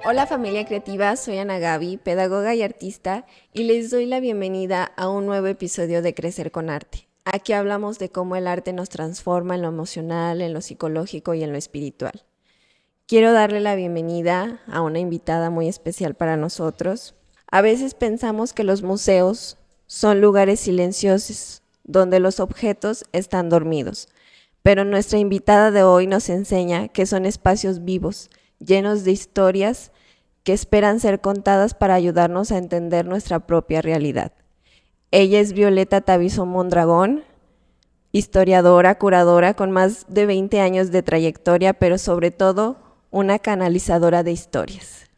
Hola familia creativa, soy Ana Gaby, pedagoga y artista, y les doy la bienvenida a un nuevo episodio de Crecer con Arte. Aquí hablamos de cómo el arte nos transforma en lo emocional, en lo psicológico y en lo espiritual. Quiero darle la bienvenida a una invitada muy especial para nosotros. A veces pensamos que los museos son lugares silenciosos donde los objetos están dormidos, pero nuestra invitada de hoy nos enseña que son espacios vivos, llenos de historias que esperan ser contadas para ayudarnos a entender nuestra propia realidad. Ella es Violeta Tavizo Mondragón, historiadora, curadora con más de 20 años de trayectoria, pero sobre todo una canalizadora de historias.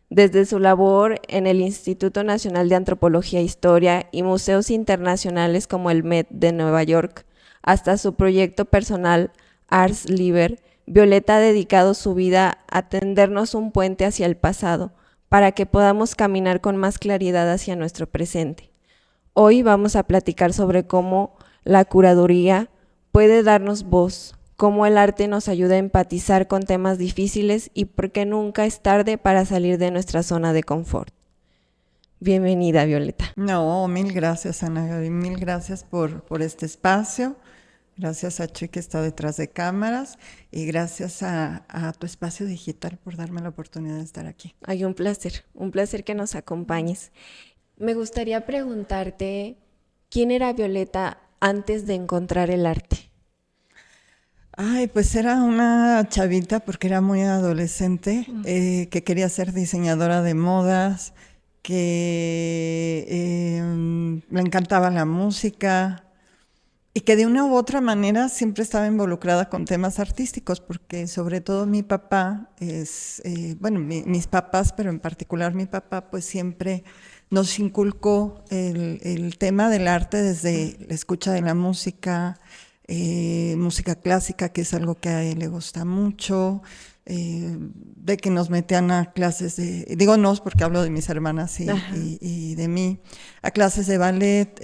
Desde su labor en el Instituto Nacional de Antropología e Historia y museos internacionales como el Met de Nueva York, hasta su proyecto personal Ars Liber, Violeta ha dedicado su vida a tendernos un puente hacia el pasado, para que podamos caminar con más claridad hacia nuestro presente. Hoy vamos a platicar sobre cómo la curaduría puede darnos voz, cómo el arte nos ayuda a empatizar con temas difíciles y por qué nunca es tarde para salir de nuestra zona de confort. Bienvenida, Violeta. No, mil gracias, Ana Gaby, mil gracias por este espacio. Gracias a Chuy que está detrás de cámaras y gracias a tu espacio digital por darme la oportunidad de estar aquí. Ay, un placer que nos acompañes. Me gustaría preguntarte, ¿quién era Violeta antes de encontrar el arte? Ay, pues era una chavita porque era muy adolescente, que quería ser diseñadora de modas, que le encantaba la música y que de una u otra manera siempre estaba involucrada con temas artísticos, porque sobre todo mi papá mis papás, pero en particular mi papá, pues siempre nos inculcó el tema del arte desde la escucha de la música, música clásica, que es algo que a él le gusta mucho, de que nos metían a clases digo nos porque hablo de mis hermanas y de mí, a clases de ballet.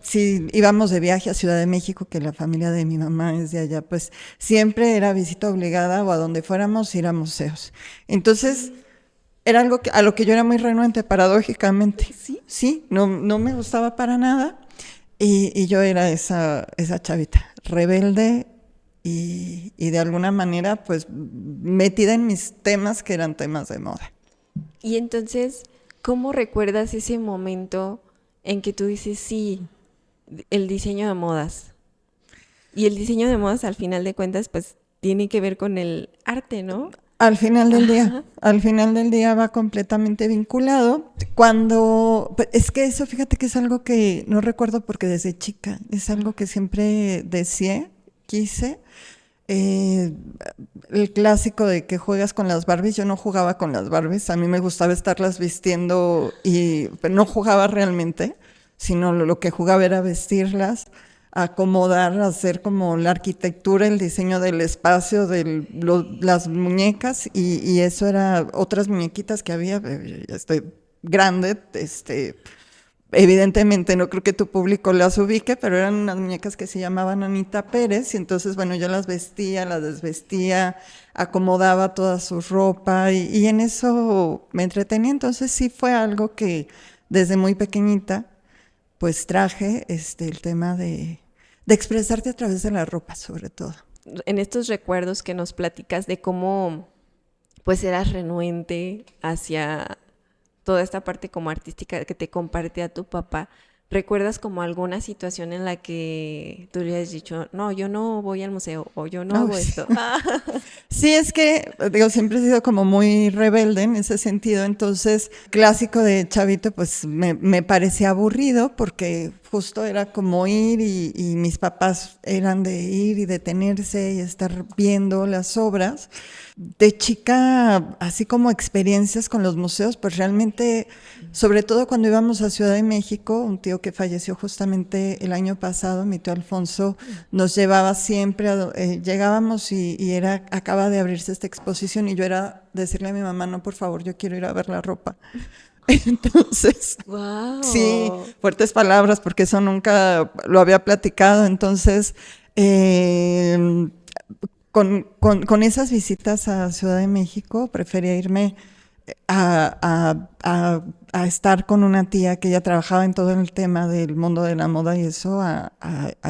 Si íbamos de viaje a Ciudad de México, que la familia de mi mamá es de allá, pues siempre era visita obligada o a donde fuéramos ir a museos. Entonces, era algo a lo que yo era muy renuente, paradójicamente. Sí, no me gustaba para nada. Y yo era esa chavita, rebelde y de alguna manera pues metida en mis temas que eran temas de moda. Y entonces, ¿cómo recuerdas ese momento en que tú dices, sí, el diseño de modas? Y el diseño de modas, al final de cuentas, pues tiene que ver con el arte, ¿no? Al final del día va completamente vinculado. Es que eso, fíjate que es algo que no recuerdo porque desde chica, es algo que siempre quise. El clásico de que juegas con las Barbies, yo no jugaba con las Barbies, a mí me gustaba estarlas vistiendo pero no jugaba realmente, sino lo que jugaba era vestirlas, acomodar, hacer como la arquitectura, el diseño del espacio, las muñecas y eso era otras muñequitas que había. Ya estoy grande, evidentemente no creo que tu público las ubique, pero eran unas muñecas que se llamaban Anita Pérez y entonces bueno, yo las vestía, las desvestía, acomodaba toda su ropa y en eso me entretenía. Entonces sí fue algo que desde muy pequeñita pues traje el tema de expresarte a través de la ropa, sobre todo. En estos recuerdos que nos platicas de cómo pues eras renuente hacia toda esta parte como artística que te compartía tu papá, ¿recuerdas como alguna situación en la que tú le has dicho, no, yo no voy al museo o yo no hago esto? Sí, es que, digo, siempre he sido como muy rebelde en ese sentido, entonces, clásico de chavito, pues me parecía aburrido porque justo era como ir y mis papás eran de ir y detenerse y estar viendo las obras. De chica, así como experiencias con los museos, pues realmente, sobre todo cuando íbamos a Ciudad de México, un tío que falleció justamente el año pasado, mi tío Alfonso, nos llevaba siempre, llegábamos y acaba de abrirse esta exposición y yo era decirle a mi mamá, no, por favor, yo quiero ir a ver la ropa. Entonces, wow. Sí, fuertes palabras, porque eso nunca lo había platicado. Entonces, con esas visitas a Ciudad de México, prefería irme a estar con una tía que ya trabajaba en todo el tema del mundo de la moda y eso, a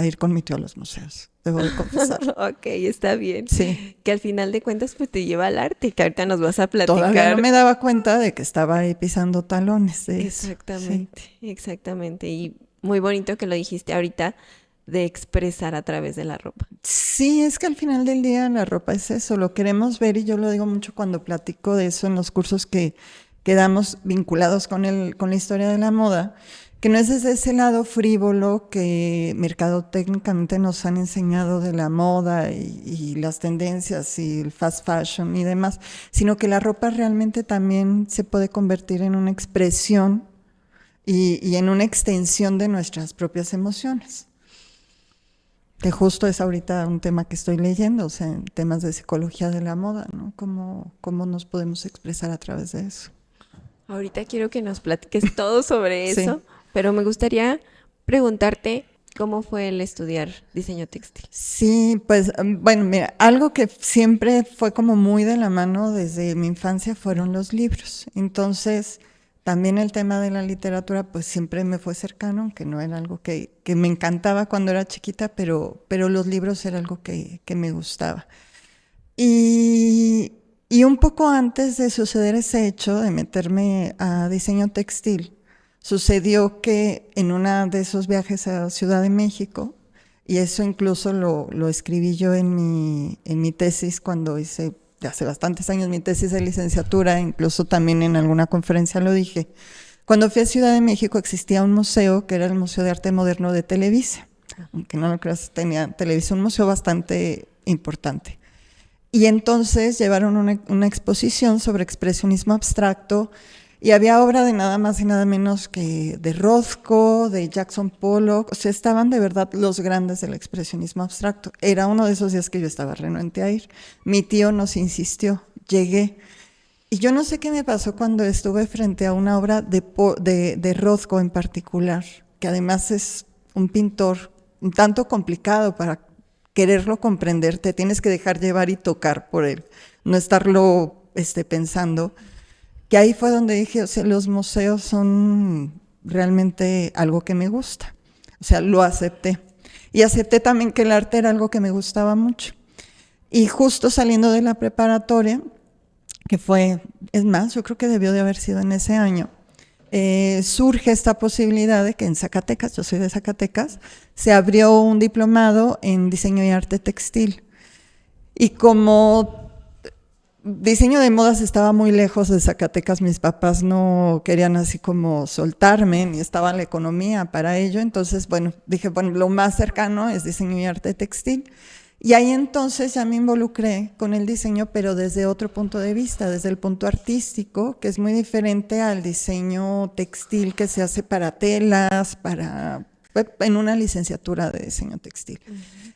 ir con mi tío a los museos, debo de confesar. Ok, está bien. Sí, Que al final de cuentas pues te lleva al arte, que ahorita nos vas a todavía no platicar. me daba cuenta de que estaba ahí pisando talones de eso. Sí. Exactamente, exactamente. Y muy bonito que lo dijiste ahorita de expresar a través de la ropa. Sí, es que al final del día la ropa es eso, lo queremos ver y yo lo digo mucho cuando platico de eso en los cursos que damos vinculados con la historia de la moda, que no es desde ese lado frívolo que mercadotécnicamente nos han enseñado de la moda y las tendencias y el fast fashion y demás, sino que la ropa realmente también se puede convertir en una expresión y en una extensión de nuestras propias emociones. Que justo es ahorita un tema que estoy leyendo, o sea, en temas de psicología de la moda, ¿no? ¿Cómo nos podemos expresar a través de eso? Ahorita quiero que nos platiques todo sobre Sí. eso, pero me gustaría preguntarte cómo fue el estudiar diseño textil. Sí, pues bueno, mira, algo que siempre fue como muy de la mano desde mi infancia fueron los libros. Entonces, también el tema de la literatura, pues siempre me fue cercano, aunque no era algo que me encantaba cuando era chiquita, pero los libros era algo que me gustaba. Y, y un poco antes de suceder ese hecho, de meterme a diseño textil, sucedió que en uno de esos viajes a Ciudad de México, y eso incluso lo escribí yo en mi tesis cuando hice, ya hace bastantes años, mi tesis de licenciatura, incluso también en alguna conferencia lo dije. Cuando fui a Ciudad de México existía un museo que era el Museo de Arte Moderno de Televisa, aunque no lo creas, tenía Televisa, un museo bastante importante. Y entonces llevaron una exposición sobre expresionismo abstracto y había obra de nada más y nada menos que de Rothko, de Jackson Pollock, o sea, estaban de verdad los grandes del expresionismo abstracto. Era uno de esos días que yo estaba renuente a ir. Mi tío nos insistió, llegué. Y yo no sé qué me pasó cuando estuve frente a una obra de Rothko en particular, que además es un pintor un tanto complicado para quererlo comprender, te tienes que dejar llevar y tocar por él, no estarlo pensando, que ahí fue donde dije, o sea, los museos son realmente algo que me gusta, o sea, lo acepté. Y acepté también que el arte era algo que me gustaba mucho. Y justo saliendo de la preparatoria, que fue, es más, yo creo que debió de haber sido en ese año, surge esta posibilidad de que en Zacatecas, yo soy de Zacatecas, se abrió un diplomado en diseño y arte textil. Y como diseño de modas estaba muy lejos de Zacatecas, mis papás no querían así como soltarme, ni estaba la economía para ello, entonces, bueno, dije, bueno, lo más cercano es diseño y arte textil. Y ahí entonces ya me involucré con el diseño, pero desde otro punto de vista, desde el punto artístico, que es muy diferente al diseño textil que se hace para telas, en una licenciatura de diseño textil.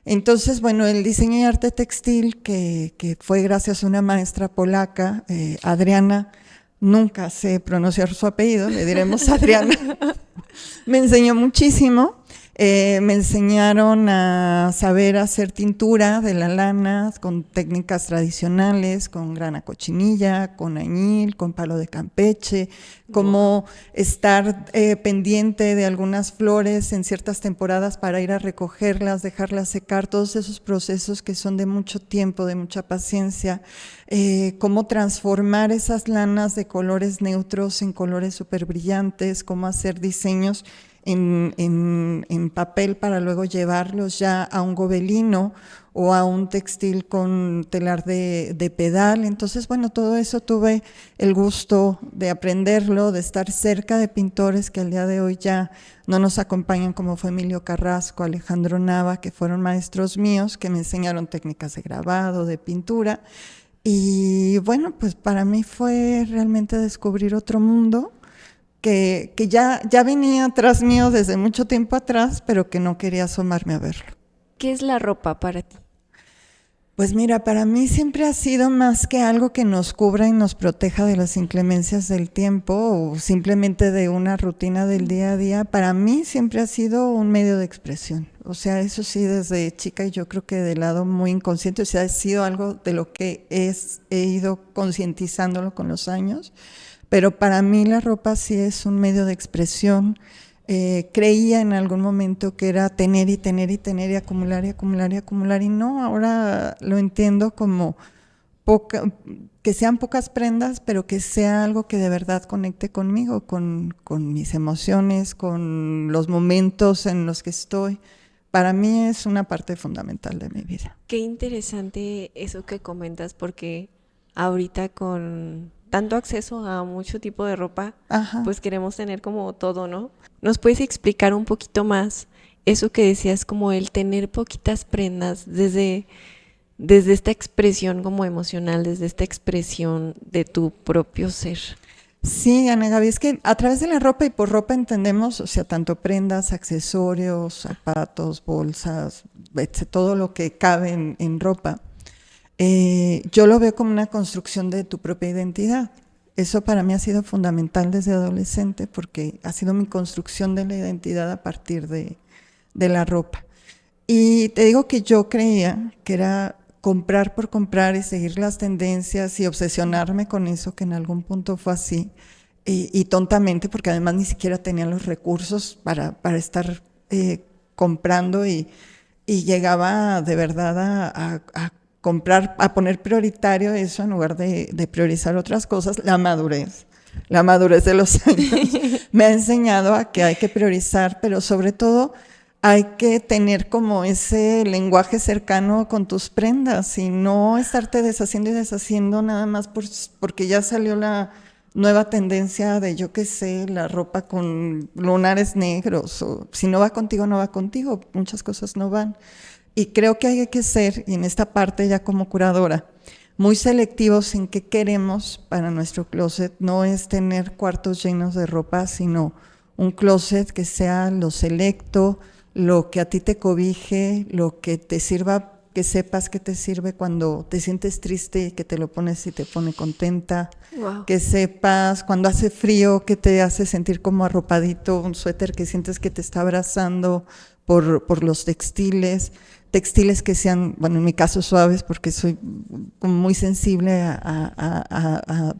Entonces, bueno, el diseño y arte textil, que fue gracias a una maestra polaca, Adriana, nunca sé pronunciar su apellido, le diremos Adriana, me enseñó muchísimo. Me enseñaron a saber hacer tintura de la lana con técnicas tradicionales, con grana cochinilla, con añil, con palo de Campeche, cómo estar pendiente de algunas flores en ciertas temporadas para ir a recogerlas, dejarlas secar, todos esos procesos que son de mucho tiempo, de mucha paciencia, cómo transformar esas lanas de colores neutros en colores súper brillantes, cómo hacer diseños en papel para luego llevarlos ya a un gobelino o a un textil con telar de pedal. Entonces, bueno, todo eso tuve el gusto de aprenderlo, de estar cerca de pintores que al día de hoy ya no nos acompañan, como fue Emilio Carrasco, Alejandro Nava, que fueron maestros míos, que me enseñaron técnicas de grabado, de pintura. Y bueno, pues para mí fue realmente descubrir otro mundo que ya venía atrás mío desde mucho tiempo atrás, pero que no quería asomarme a verlo. ¿Qué es la ropa para ti? Pues mira, para mí siempre ha sido más que algo que nos cubra y nos proteja de las inclemencias del tiempo o simplemente de una rutina del día a día. Para mí siempre ha sido un medio de expresión. O sea, eso sí, desde chica y yo creo que de lado muy inconsciente, o sea, ha sido algo de lo que he ido concientizándolo con los años. Pero para mí la ropa sí es un medio de expresión. Creía en algún momento que era tener y tener y tener y acumular y acumular y acumular, y no, ahora lo entiendo como que sean pocas prendas, pero que sea algo que de verdad conecte conmigo, con mis emociones, con los momentos en los que estoy. Para mí es una parte fundamental de mi vida. Qué interesante eso que comentas, porque ahorita con tanto acceso a mucho tipo de ropa, Ajá. pues queremos tener como todo, ¿no? ¿Nos puedes explicar un poquito más eso que decías, como el tener poquitas prendas desde esta expresión como emocional, desde esta expresión de tu propio ser? Sí, Ana Gaby, es que a través de la ropa, y por ropa entendemos, o sea, tanto prendas, accesorios, zapatos, bolsas, todo lo que cabe en ropa. Yo lo veo como una construcción de tu propia identidad. Eso para mí ha sido fundamental desde adolescente porque ha sido mi construcción de la identidad a partir de la ropa. Y te digo que yo creía que era comprar por comprar y seguir las tendencias y obsesionarme con eso, que en algún punto fue así. Y tontamente, porque además ni siquiera tenía los recursos para estar comprando y llegaba de verdad a comprar, a poner prioritario eso en lugar de priorizar otras cosas. La madurez de los años me ha enseñado a que hay que priorizar, pero sobre todo hay que tener como ese lenguaje cercano con tus prendas y no estarte deshaciendo y deshaciendo nada más porque ya salió la nueva tendencia de, yo qué sé, la ropa con lunares negros, o si no va contigo, no va contigo, muchas cosas no van. Y creo que hay que ser, y en esta parte ya como curadora, muy selectivos en qué queremos para nuestro closet. No es tener cuartos llenos de ropa, sino un closet que sea lo selecto, lo que a ti te cobije, lo que te sirva, que sepas que te sirve cuando te sientes triste y que te lo pones y te pone contenta. Wow. Que sepas cuando hace frío que te hace sentir como arropadito, un suéter que sientes que te está abrazando por los textiles que sean, bueno, en mi caso suaves porque soy como muy sensible a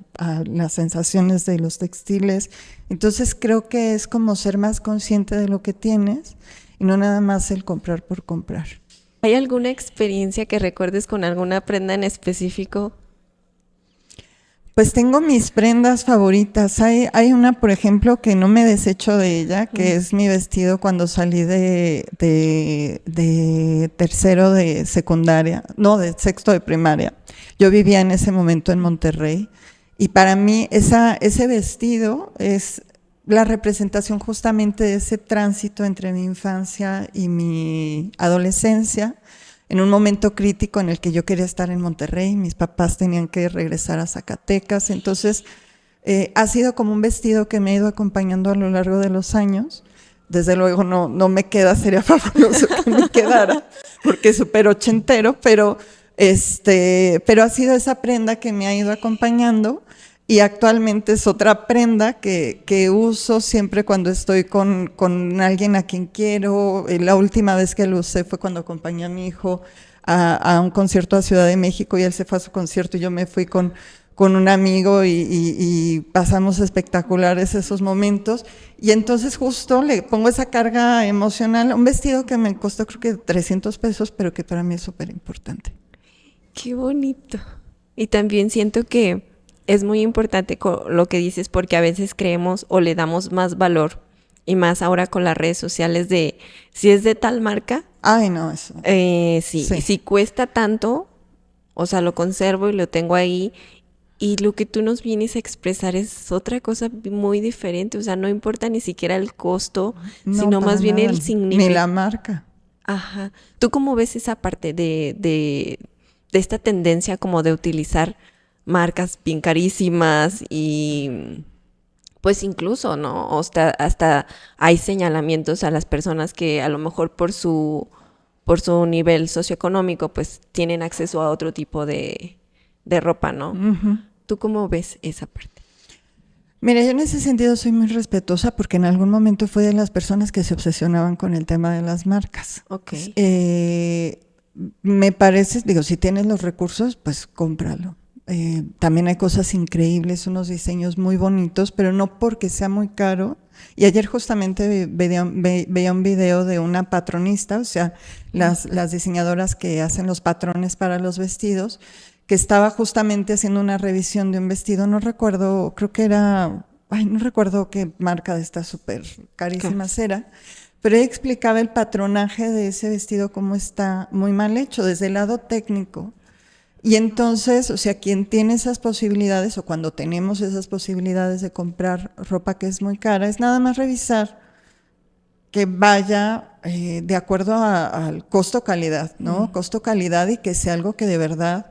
las sensaciones de los textiles. Entonces creo que es como ser más consciente de lo que tienes y no nada más el comprar por comprar. ¿Hay alguna experiencia que recuerdes con alguna prenda en específico? Pues tengo mis prendas favoritas. Hay una, por ejemplo, que no me desecho de ella, que es mi vestido cuando salí de tercero de secundaria, no, de sexto de primaria. Yo vivía en ese momento en Monterrey y para mí ese vestido es la representación justamente de ese tránsito entre mi infancia y mi adolescencia, en un momento crítico en el que yo quería estar en Monterrey, mis papás tenían que regresar a Zacatecas, entonces ha sido como un vestido que me ha ido acompañando a lo largo de los años. Desde luego no me queda, sería fabuloso que me quedara, porque es súper ochentero, pero ha sido esa prenda que me ha ido acompañando. Y actualmente es otra prenda que uso siempre cuando estoy con alguien a quien quiero. La última vez que lo usé fue cuando acompañé a mi hijo a un concierto a Ciudad de México y él se fue a su concierto y yo me fui con un amigo y pasamos espectaculares esos momentos. Y entonces justo le pongo esa carga emocional, un vestido que me costó creo que 300 pesos, pero que para mí es súper importante. Qué bonito. Y también siento que es muy importante lo que dices porque a veces creemos o le damos más valor y más ahora con las redes sociales de si es de tal marca. Ay, no, eso. Sí, si cuesta tanto, o sea, lo conservo y lo tengo ahí y lo que tú nos vienes a expresar es otra cosa muy diferente, o sea, no importa ni siquiera el costo, sino más bien el significado. Ni la marca. Ajá. ¿Tú cómo ves esa parte de esta tendencia como de utilizar marcas bien carísimas y pues incluso, ¿no? Hasta hay señalamientos a las personas que a lo mejor por su por su nivel socioeconómico, pues tienen acceso a otro tipo de ropa, ¿no? ¿Tú cómo ves esa parte? Mira, yo en ese sentido soy muy respetuosa porque en algún momento fui de las personas que se obsesionaban con el tema de las marcas. Ok. Me parece, digo, si tienes los recursos, pues cómpralo. También hay cosas increíbles, unos diseños muy bonitos, pero no porque sea muy caro. Y ayer justamente veía un video de una patronista, o sea, las diseñadoras que hacen los patrones para los vestidos, que estaba justamente haciendo una revisión de un vestido, no recuerdo, creo que era, no recuerdo qué marca de estas súper carísimas era, pero ella explicaba el patronaje de ese vestido, cómo está muy mal hecho desde el lado técnico. Y entonces, o sea, quien tiene esas posibilidades o cuando tenemos esas posibilidades de comprar ropa que es muy cara, es nada más revisar que vaya de acuerdo al costo-calidad, ¿no? Costo-calidad y que sea algo que de verdad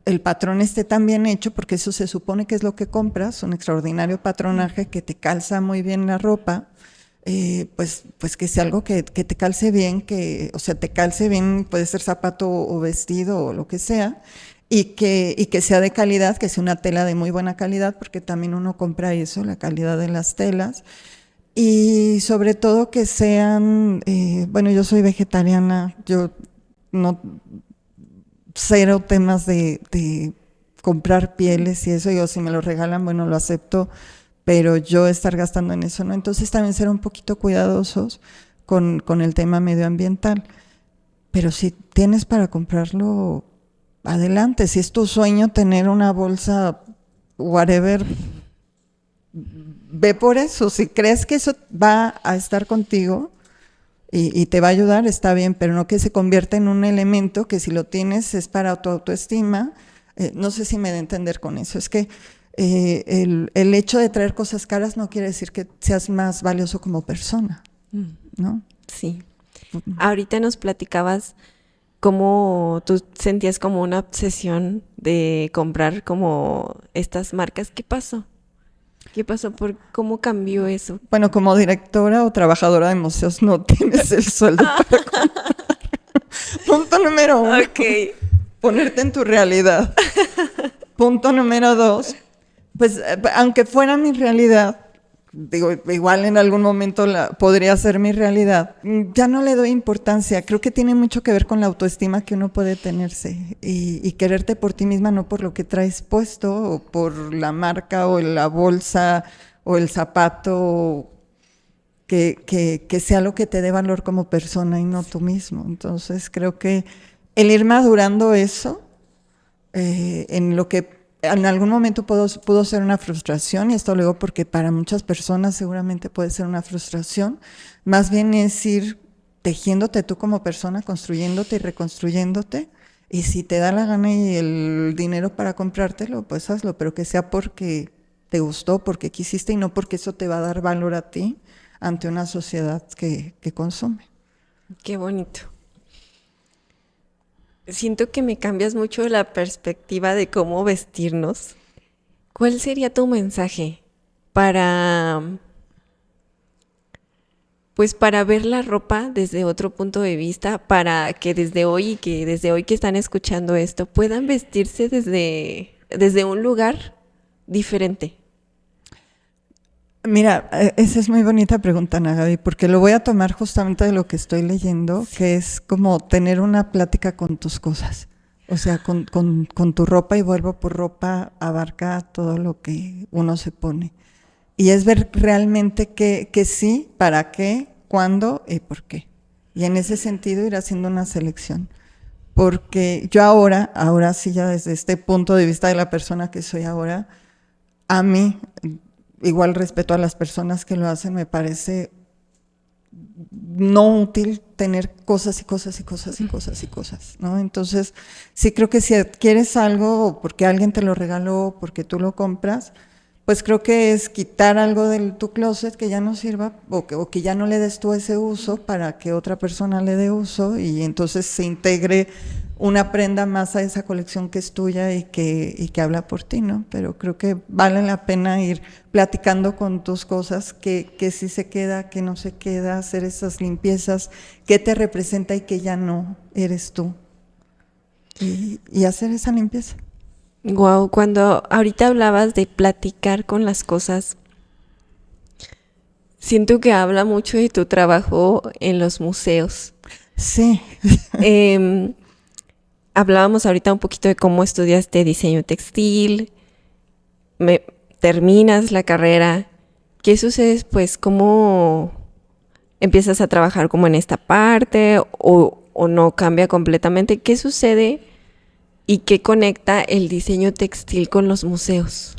el patrón esté tan bien hecho, porque eso se supone que es lo que compras, un extraordinario patronaje que te calza muy bien la ropa. Pues que sea algo que te calce bien, o sea, te calce bien, puede ser zapato o vestido o lo que sea, y que sea de calidad, que sea una tela de muy buena calidad, porque también uno compra eso, la calidad de las telas, y sobre todo que sean, bueno, yo soy vegetariana, yo no, cero temas de comprar pieles y eso, yo si me lo regalan, bueno, lo acepto, pero yo estar gastando en eso, ¿no? Entonces también ser un poquito cuidadosos con el tema medioambiental. Pero si tienes para comprarlo, adelante. Si es tu sueño tener una bolsa, whatever, ve por eso. Si crees que eso va a estar contigo y te va a ayudar, está bien, pero no que se convierta en un elemento que si lo tienes es para tu autoestima. No sé si me da a entender con eso. Es que el hecho de traer cosas caras no quiere decir que seas más valioso como persona, ¿no? Sí. Ahorita nos platicabas cómo tú sentías como una obsesión de comprar como estas marcas. ¿Qué pasó? ¿Qué pasó? ¿Cómo cambió eso? Bueno, como directora o trabajadora de museos no tienes el sueldo para comprar. Punto número 1. Ok. Ponerte en tu realidad. Punto número 2. Pues aunque fuera mi realidad, digo, igual en algún momento podría ser mi realidad, ya no le doy importancia. Creo que tiene mucho que ver con la autoestima que uno puede tenerse y quererte por ti misma, no por lo que traes puesto o por la marca o la bolsa o el zapato, que sea lo que te dé valor como persona y no tú mismo. Entonces creo que el ir madurando eso, en lo que en algún momento pudo ser una frustración, y esto lo digo porque para muchas personas seguramente puede ser una frustración, más bien es ir tejiéndote tú como persona, construyéndote y reconstruyéndote, y si te da la gana y el dinero para comprártelo, pues hazlo, pero que sea porque te gustó, porque quisiste y no porque eso te va a dar valor a ti ante una sociedad que consume. Qué bonito. Siento que me cambias mucho la perspectiva de cómo vestirnos. ¿Cuál sería tu mensaje para, pues para ver la ropa desde otro punto de vista, para que desde hoy que están escuchando esto puedan vestirse desde un lugar diferente? Mira, esa es muy bonita pregunta, Ana Gaby, porque lo voy a tomar justamente de lo que estoy leyendo, que es como tener una plática con tus cosas. O sea, con tu ropa, y vuelvo por ropa, abarca todo lo que uno se pone. Y es ver realmente que sí, para qué, cuándo y por qué. Y en ese sentido ir haciendo una selección. Porque yo ahora sí, ya desde este punto de vista de la persona que soy ahora, a mí, igual respeto a las personas que lo hacen, me parece no útil tener cosas y cosas y cosas y cosas y cosas, ¿no? Entonces, sí creo que si adquieres algo porque alguien te lo regaló, porque tú lo compras, pues creo que es quitar algo de tu closet que ya no sirva o que ya no le des tú ese uso para que otra persona le dé uso y entonces se integre una prenda más a esa colección que es tuya y que habla por ti, ¿no? Pero creo que vale la pena ir platicando con tus cosas, que sí se queda, que no se queda, hacer esas limpiezas, qué te representa y que ya no eres tú. Y hacer esa limpieza. Wow, cuando ahorita hablabas de platicar con las cosas, siento que habla mucho de tu trabajo en los museos. Sí. Hablábamos ahorita un poquito de cómo estudiaste diseño textil, terminas la carrera. ¿Qué sucede después? ¿Cómo empiezas a trabajar como en esta parte o no cambia completamente? ¿Qué sucede y qué conecta el diseño textil con los museos?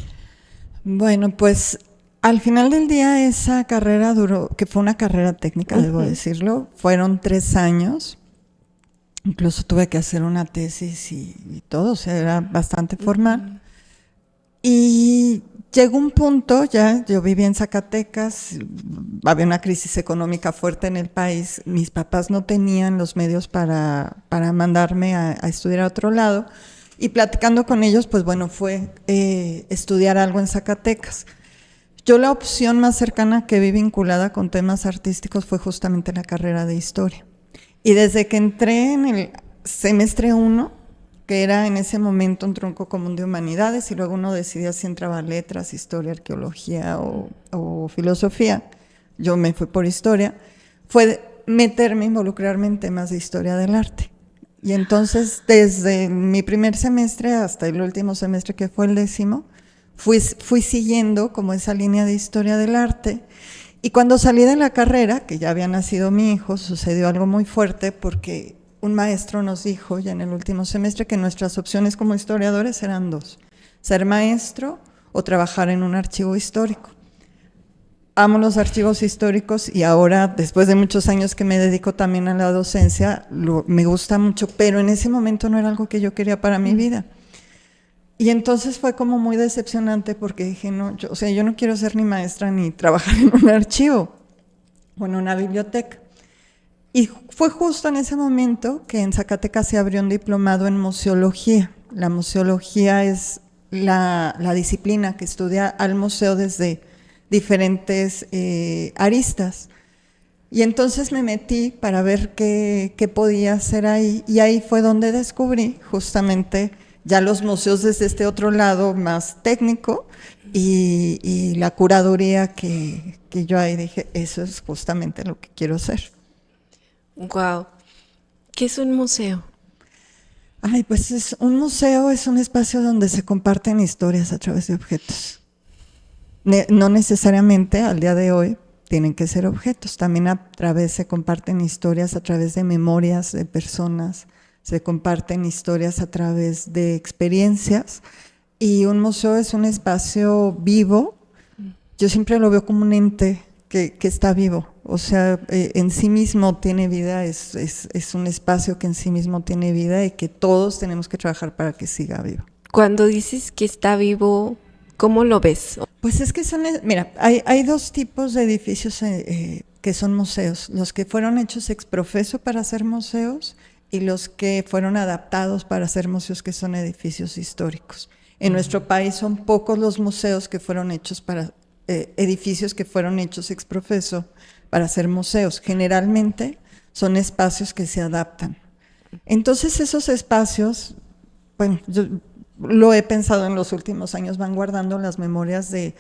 Bueno, pues al final del día esa carrera duró, que fue una carrera técnica, debo decirlo, fueron 3 años. Incluso tuve que hacer una tesis y todo, o sea, era bastante formal. Y llegó un punto, ya yo vivía en Zacatecas, había una crisis económica fuerte en el país, mis papás no tenían los medios para mandarme a estudiar a otro lado, y platicando con ellos, pues bueno, fue estudiar algo en Zacatecas. Yo la opción más cercana que vi vinculada con temas artísticos fue justamente la carrera de historia. Y desde que entré en el semestre 1, que era en ese momento un tronco común de humanidades, y luego uno decidía si entraba a letras, historia, arqueología o filosofía, yo me fui por historia, fue meterme, involucrarme en temas de historia del arte. Y entonces, desde mi primer semestre hasta el último semestre, que fue el 10º, fui siguiendo como esa línea de historia del arte. Y cuando salí de la carrera, que ya había nacido mi hijo, sucedió algo muy fuerte porque un maestro nos dijo ya en el último semestre que nuestras opciones como historiadores eran 2, ser maestro o trabajar en un archivo histórico. Amo los archivos históricos y ahora, después de muchos años que me dedico también a la docencia, me gusta mucho, pero en ese momento no era algo que yo quería para mi vida. Y entonces fue como muy decepcionante porque dije, no, yo no quiero ser ni maestra ni trabajar en un archivo o en una biblioteca. Y fue justo en ese momento que en Zacatecas se abrió un diplomado en museología. La museología es la disciplina que estudia al museo desde diferentes aristas. Y entonces me metí para ver qué podía hacer ahí, y ahí fue donde descubrí justamente ya los museos desde este otro lado más técnico y la curaduría que yo ahí dije, eso es justamente lo que quiero hacer. Wow. ¿Qué es un museo? Ay, pues un museo es un espacio donde se comparten historias a través de objetos. No necesariamente al día de hoy tienen que ser objetos, también se comparten historias a través de memorias de personas, se comparten historias a través de experiencias, y un museo es un espacio vivo. Yo siempre lo veo como un ente que está vivo, o sea, en sí mismo tiene vida, es un espacio que en sí mismo tiene vida y que todos tenemos que trabajar para que siga vivo. Cuando dices que está vivo, ¿cómo lo ves? Pues es que mira, hay 2 tipos de edificios que son museos, los que fueron hechos ex professo para ser museos y los que fueron adaptados para ser museos, que son edificios históricos. En nuestro país son pocos los museos que fueron hechos para edificios que fueron hechos ex professo para ser museos. Generalmente son espacios que se adaptan. Entonces esos espacios, bueno, yo lo he pensado en los últimos años, van guardando las memorias de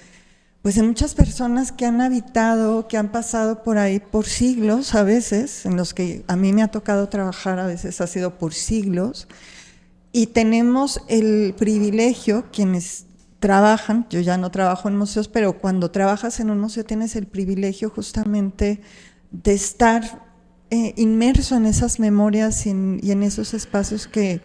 muchas personas que han habitado, que han pasado por ahí por siglos a veces, en los que a mí me ha tocado trabajar, a veces ha sido por siglos, y tenemos el privilegio, quienes trabajan, yo ya no trabajo en museos, pero cuando trabajas en un museo tienes el privilegio justamente de estar inmerso en esas memorias y en esos espacios que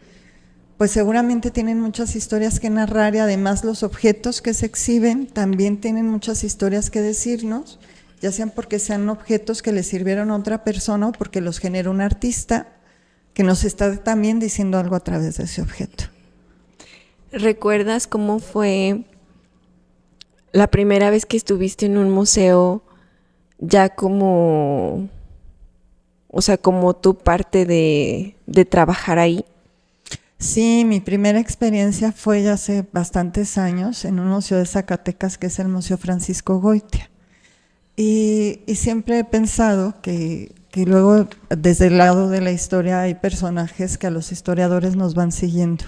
pues seguramente tienen muchas historias que narrar, y además los objetos que se exhiben también tienen muchas historias que decirnos, ya sean porque sean objetos que le sirvieron a otra persona o porque los generó un artista que nos está también diciendo algo a través de ese objeto. ¿Recuerdas cómo fue la primera vez que estuviste en un museo ya como, o sea, como tu parte de trabajar ahí? Sí, mi primera experiencia fue ya hace bastantes años en un museo de Zacatecas que es el Museo Francisco Goitia. Y siempre he pensado que luego desde el lado de la historia hay personajes que a los historiadores nos van siguiendo,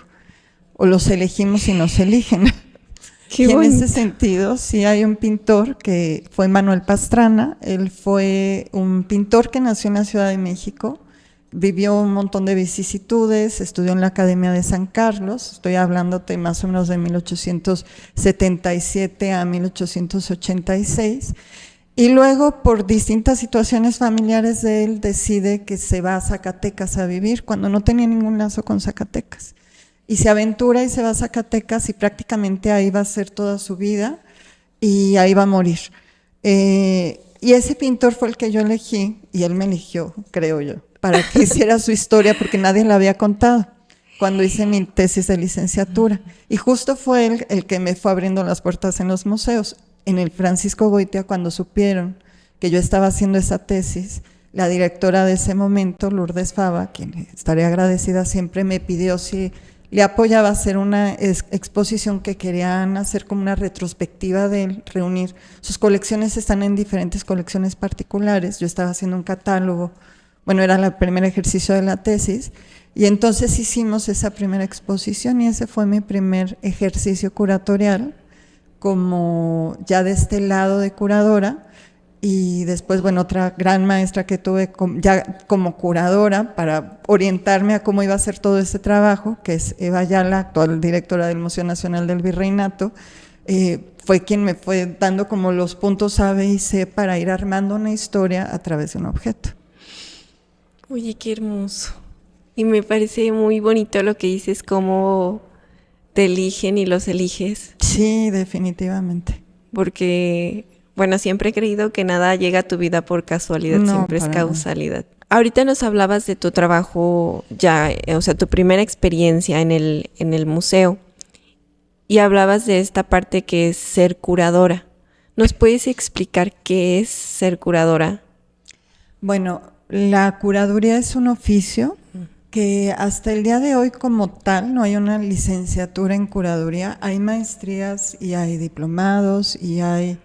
o los elegimos y nos eligen. Qué Y en bonito. ese sentido, sí hay un pintor que fue Manuel Pastrana. Él fue un pintor que nació en la Ciudad de México, vivió un montón de vicisitudes, estudió en la Academia de San Carlos, estoy hablándote más o menos de 1877 a 1886, y luego por distintas situaciones familiares de él decide que se va a Zacatecas a vivir cuando no tenía ningún lazo con Zacatecas. Y se aventura y se va a Zacatecas y prácticamente ahí va a ser toda su vida y ahí va a morir. Y ese pintor fue el que yo elegí y él me eligió, creo yo, para que hiciera su historia porque nadie la había contado cuando hice mi tesis de licenciatura. Y justo fue él el que me fue abriendo las puertas en los museos. En el Francisco Goitia, cuando supieron que yo estaba haciendo esa tesis, la directora de ese momento, Lourdes Fava, quien estaré agradecida siempre, me pidió si le apoyaba a hacer una exposición que querían hacer como una retrospectiva de él, reunir. Sus colecciones están en diferentes colecciones particulares. Yo estaba haciendo un catálogo, bueno, era el primer ejercicio de la tesis, y entonces hicimos esa primera exposición y ese fue mi primer ejercicio curatorial, como ya de este lado de curadora. Y después, bueno, otra gran maestra que tuve ya como curadora para orientarme a cómo iba a ser todo este trabajo, que es Eva Ayala, actual directora del Museo Nacional del Virreinato, fue quien me fue dando como los puntos A, B y C para ir armando una historia a través de un objeto. Oye, qué hermoso. Y me parece muy bonito lo que dices, cómo te eligen y los eliges, Sí, definitivamente. porque, bueno, siempre he creído que nada llega a tu vida por casualidad, No, siempre es para nada. causalidad. Ahorita nos hablabas de tu trabajo ya, o sea, tu primera experiencia en el museo, y hablabas de esta parte que es ser curadora. ¿Nos puedes explicar qué es ser curadora? Bueno, la curaduría es un oficio que hasta el día de hoy como tal no hay una licenciatura en curaduría, hay maestrías y hay diplomados y hay,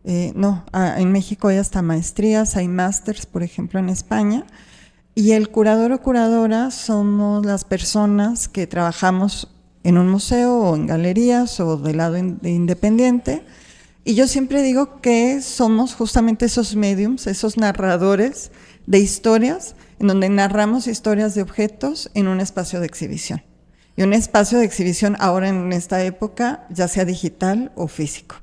en México hay hasta maestrías, hay másters, por ejemplo, en España, y el curador o curadora somos las personas que trabajamos en un museo o en galerías o del lado independiente. Y yo siempre digo que somos justamente esos mediums, esos narradores de historias, en donde narramos historias de objetos en un espacio de exhibición. Y un espacio de exhibición ahora en esta época, ya sea digital o físico.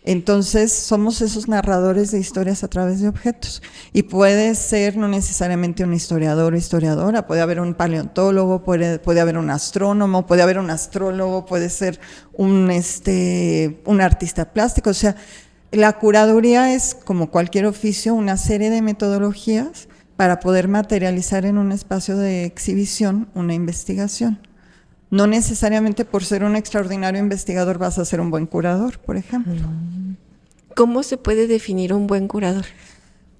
Entonces somos esos narradores de historias a través de objetos. Y puede ser no necesariamente un historiador o historiadora, puede haber un paleontólogo, puede haber un astrónomo, puede haber un astrólogo, puede ser un artista plástico. O sea, la curaduría es, como cualquier oficio, una serie de metodologías para poder materializar en un espacio de exhibición una investigación. No necesariamente por ser un extraordinario investigador vas a ser un buen curador, por ejemplo. ¿Cómo se puede definir un buen curador?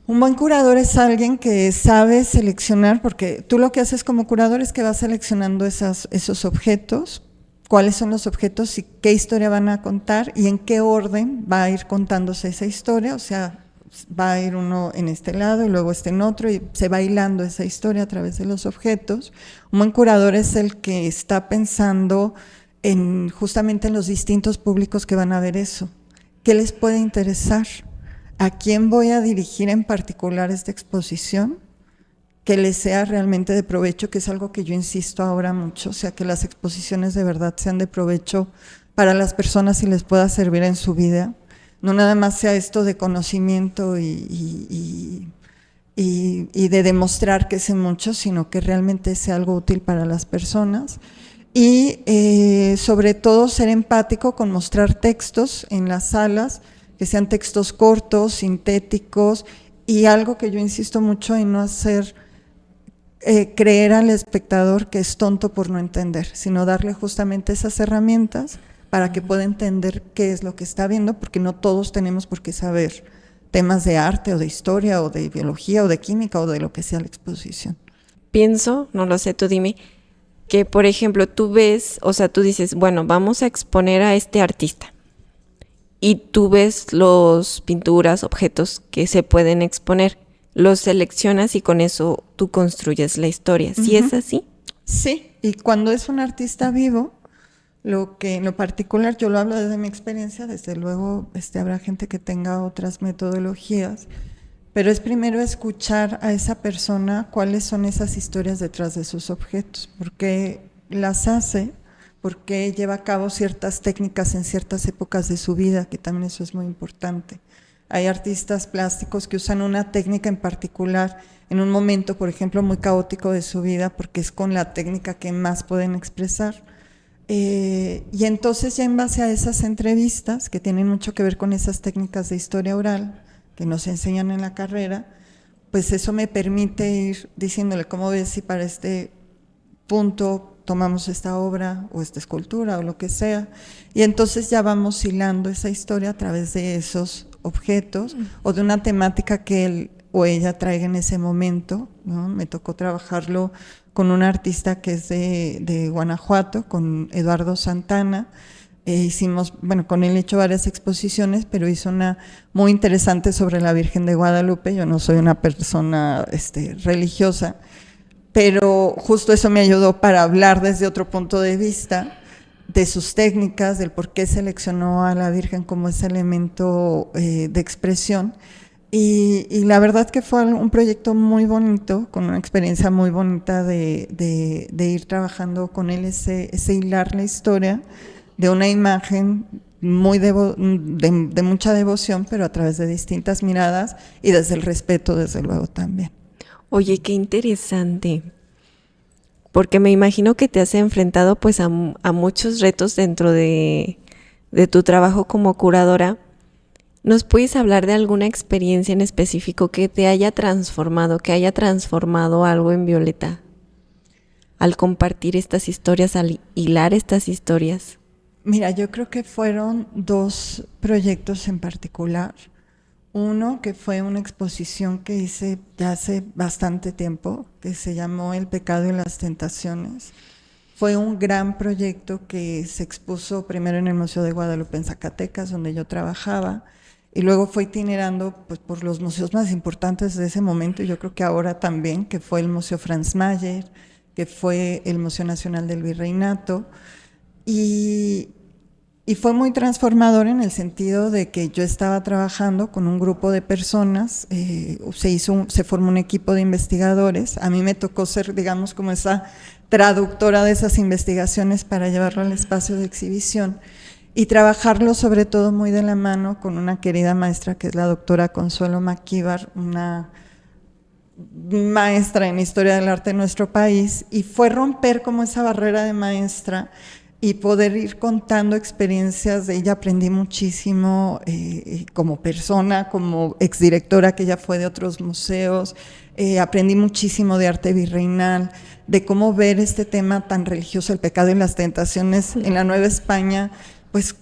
Un buen curador es alguien que sabe seleccionar, porque tú lo que haces como curador es que vas seleccionando esos objetos, cuáles son los objetos y qué historia van a contar y en qué orden va a ir contándose esa historia. O sea, va a ir uno en este lado y luego en otro y se va hilando esa historia a través de los objetos. Un buen curador es el que está pensando justamente en los distintos públicos que van a ver eso. ¿Qué les puede interesar? ¿A quién voy a dirigir en particular esta exposición? Que les sea realmente de provecho, que es algo que yo insisto ahora mucho, o sea, que las exposiciones de verdad sean de provecho para las personas y les pueda servir en su vida. No nada más sea esto de conocimiento y de demostrar que sé mucho, sino que realmente sea algo útil para las personas. Y sobre todo ser empático con mostrar textos en las salas, que sean textos cortos, sintéticos, y algo que yo insisto mucho en no hacer creer al espectador que es tonto por no entender, sino darle justamente esas herramientas para que pueda entender qué es lo que está viendo, porque no todos tenemos por qué saber temas de arte o de historia o de biología o de química o de lo que sea la exposición. Pienso, no lo sé, tú dime, que, por ejemplo, tú ves, o sea, tú dices, bueno, vamos a exponer a este artista. Y tú ves los pinturas, objetos que se pueden exponer, los seleccionas y con eso tú construyes la historia. ¿Sí es así? Sí, y cuando es un artista vivo, lo que en lo particular, yo lo hablo desde mi experiencia, desde luego habrá gente que tenga otras metodologías, pero es primero escuchar a esa persona cuáles son esas historias detrás de sus objetos, por qué las hace, por qué lleva a cabo ciertas técnicas en ciertas épocas de su vida, que también eso es muy importante. Hay artistas plásticos que usan una técnica en particular en un momento, por ejemplo, muy caótico de su vida, porque es con la técnica que más pueden expresar. Y entonces ya en base a esas entrevistas, que tienen mucho que ver con esas técnicas de historia oral, que nos enseñan en la carrera, pues eso me permite ir diciéndole, ¿cómo ves si para este punto tomamos esta obra o esta escultura o lo que sea? Y entonces ya vamos hilando esa historia a través de esos objetos o de una temática que él o ella traiga en ese momento, ¿no? Me tocó trabajarlo con un artista que es de Guanajuato, con Eduardo Santana. Hicimos, bueno, con él he hecho varias exposiciones, pero hizo una muy interesante sobre la Virgen de Guadalupe. Yo no soy una persona religiosa, pero justo eso me ayudó para hablar desde otro punto de vista de sus técnicas, del por qué seleccionó a la Virgen como ese elemento de expresión. Y la verdad que fue un proyecto muy bonito, con una experiencia muy bonita de ir trabajando con él, ese hilar la historia de una imagen muy de mucha devoción, pero a través de distintas miradas y desde el respeto, desde luego, también. Oye, qué interesante, porque me imagino que te has enfrentado pues a muchos retos dentro de tu trabajo como curadora. ¿Nos puedes hablar de alguna experiencia en específico que te haya transformado, que haya transformado algo en Violeta al compartir estas historias, al hilar estas historias? Mira, yo creo que fueron dos proyectos en particular. Uno que fue una exposición que hice ya hace bastante tiempo, que se llamó El pecado y las tentaciones. Fue un gran proyecto que se expuso primero en el Museo de Guadalupe en Zacatecas, donde yo trabajaba, y luego fue itinerando pues, por los museos más importantes de ese momento, y yo creo que ahora también, que fue el Museo Franz Mayer, que fue el Museo Nacional del Virreinato, y fue muy transformador en el sentido de que yo estaba trabajando con un grupo de personas, se formó un equipo de investigadores, a mí me tocó ser, digamos, como esa traductora de esas investigaciones para llevarlo al espacio de exhibición y trabajarlo sobre todo muy de la mano con una querida maestra que es la doctora Consuelo Maquíbar, una maestra en historia del arte de nuestro país, y fue romper como esa barrera de maestra y poder ir contando experiencias de ella. Aprendí muchísimo como persona, como exdirectora que ella fue de otros museos, aprendí muchísimo de arte virreinal, de cómo ver este tema tan religioso, el pecado y las tentaciones en la Nueva España, pues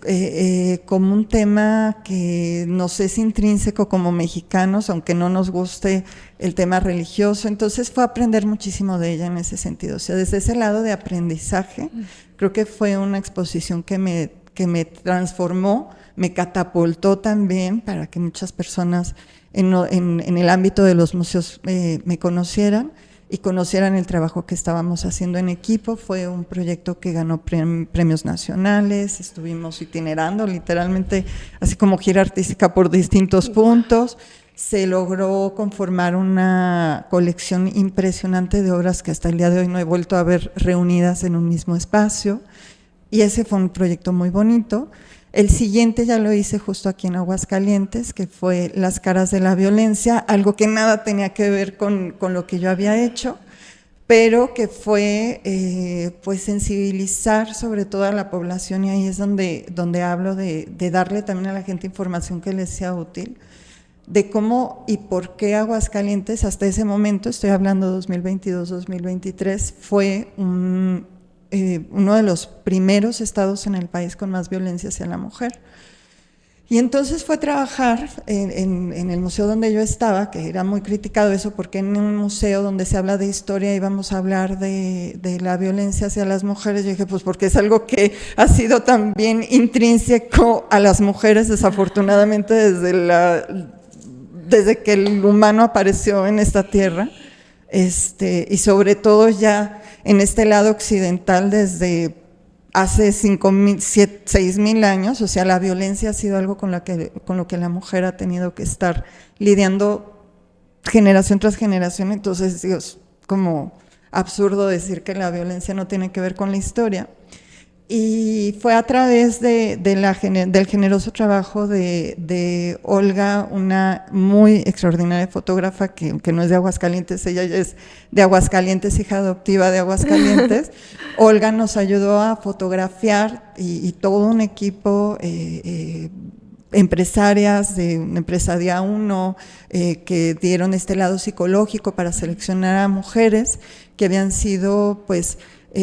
como un tema que nos es intrínseco como mexicanos, aunque no nos guste el tema religioso. Entonces fue aprender muchísimo de ella en ese sentido. O sea, desde ese lado de aprendizaje, creo que fue una exposición que me transformó, me catapultó también para que muchas personas en el ámbito de los museos me conocieran y conocieran el trabajo que estábamos haciendo en equipo. Fue un proyecto que ganó premios nacionales, estuvimos itinerando literalmente así como gira artística por distintos puntos. Se logró conformar una colección impresionante de obras que hasta el día de hoy no he vuelto a ver reunidas en un mismo espacio, y ese fue un proyecto muy bonito. El siguiente ya lo hice justo aquí en Aguascalientes, que fue Las caras de la violencia, algo que nada tenía que ver con lo que yo había hecho, pero que fue pues sensibilizar sobre todo a la población, y ahí es donde hablo de darle también a la gente información que les sea útil, de cómo y por qué Aguascalientes hasta ese momento, estoy hablando 2022-2023, fue uno de los primeros estados en el país con más violencia hacia la mujer. Y entonces fue trabajar en el museo donde yo estaba, que era muy criticado eso, porque en un museo donde se habla de historia íbamos a hablar de la violencia hacia las mujeres. Yo dije, pues porque es algo que ha sido también intrínseco a las mujeres, desafortunadamente, desde que el humano apareció en esta tierra, y sobre todo ya en este lado occidental desde hace 5.000, 6.000 años. O sea, la violencia ha sido algo con lo que la mujer ha tenido que estar lidiando generación tras generación. Entonces, digo, es como absurdo decir que la violencia no tiene que ver con la historia. Y fue a través del generoso trabajo de Olga, una muy extraordinaria fotógrafa que no es de Aguascalientes, ella es de Aguascalientes, hija adoptiva de Aguascalientes. Olga nos ayudó a fotografiar y todo un equipo, empresarias de Empresaria 1, que dieron este lado psicológico para seleccionar a mujeres que habían sido, pues,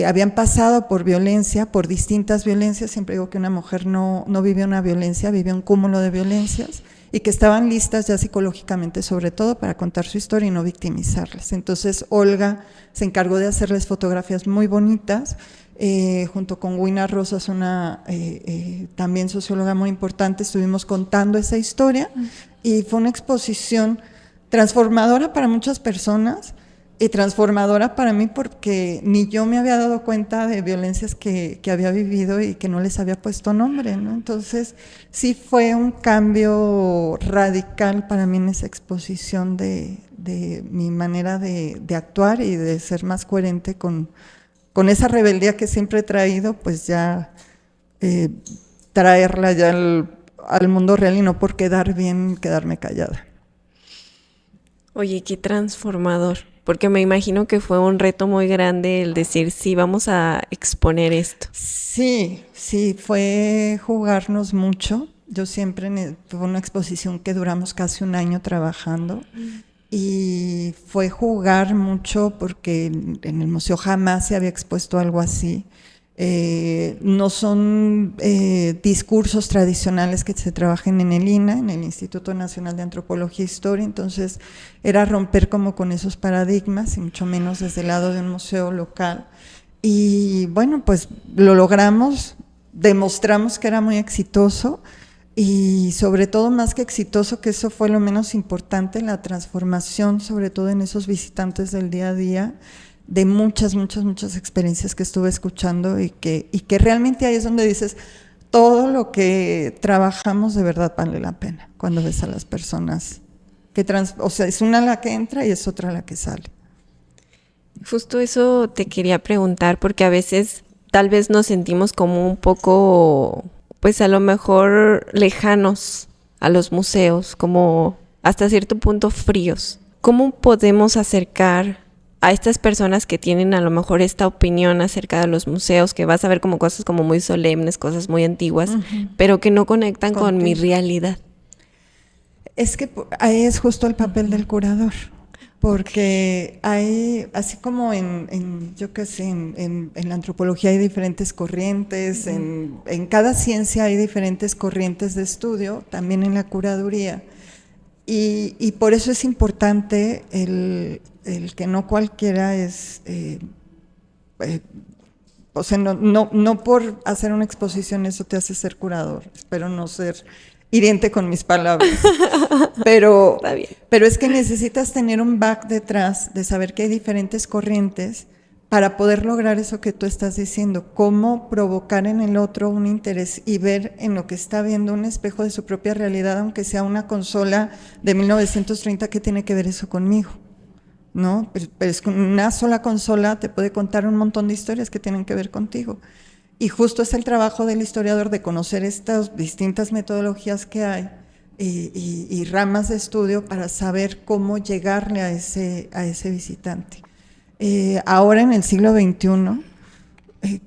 habían pasado por violencia, por distintas violencias. Siempre digo que una mujer no vive una violencia, vive un cúmulo de violencias, y que estaban listas ya psicológicamente, sobre todo, para contar su historia y no victimizarlas. Entonces Olga se encargó de hacerles fotografías muy bonitas, junto con Wina Rosas, una también socióloga muy importante. Estuvimos contando esa historia y fue una exposición transformadora para muchas personas, y transformadora para mí, porque ni yo me había dado cuenta de violencias que había vivido y que no les había puesto nombre, ¿no? Entonces sí fue un cambio radical para mí en esa exposición de mi manera de actuar y de ser más coherente con esa rebeldía que siempre he traído, pues ya traerla ya al mundo real, y no por quedar bien quedarme callada. Oye, qué transformador, porque me imagino que fue un reto muy grande el decir, sí, vamos a exponer esto. Sí, fue jugarnos mucho. Yo siempre, fue una exposición que duramos casi un año trabajando, y fue jugar mucho porque en el museo jamás se había expuesto algo así. No son discursos tradicionales que se trabajen en el INA, en el Instituto Nacional de Antropología e Historia. Entonces era romper como con esos paradigmas, y mucho menos desde el lado de un museo local. Y bueno, pues lo logramos, demostramos que era muy exitoso, y sobre todo, más que exitoso, que eso fue lo menos importante, la transformación, sobre todo en esos visitantes del día a día, de muchas experiencias que estuve escuchando, y que realmente ahí es donde dices, todo lo que trabajamos de verdad vale la pena, cuando ves a las personas o sea, es una la que entra y es otra la que sale. Justo eso te quería preguntar, porque a veces tal vez nos sentimos como un poco, pues a lo mejor lejanos a los museos, como hasta cierto punto fríos. ¿Cómo podemos acercar a estas personas que tienen a lo mejor esta opinión acerca de los museos, que vas a ver como cosas como muy solemnes, cosas muy antiguas, pero que no conectan con mi realidad? Es que ahí es justo el papel del curador, porque hay, así como yo qué sé, en la antropología hay diferentes corrientes, en cada ciencia hay diferentes corrientes de estudio, también en la curaduría. Y por eso es importante el que no cualquiera es, o sea, no por hacer una exposición eso te hace ser curador. Espero no ser hiriente con mis palabras, pero es que necesitas tener un back detrás de saber que hay diferentes corrientes para poder lograr eso que tú estás diciendo, cómo provocar en el otro un interés y ver en lo que está viendo un espejo de su propia realidad, aunque sea una consola de 1930. ¿Qué tiene que ver eso conmigo? ¿No? Pero es que una sola consola te puede contar un montón de historias que tienen que ver contigo. Y justo es el trabajo del historiador de conocer estas distintas metodologías que hay y ramas de estudio para saber cómo llegarle a ese visitante. Ahora en el siglo XXI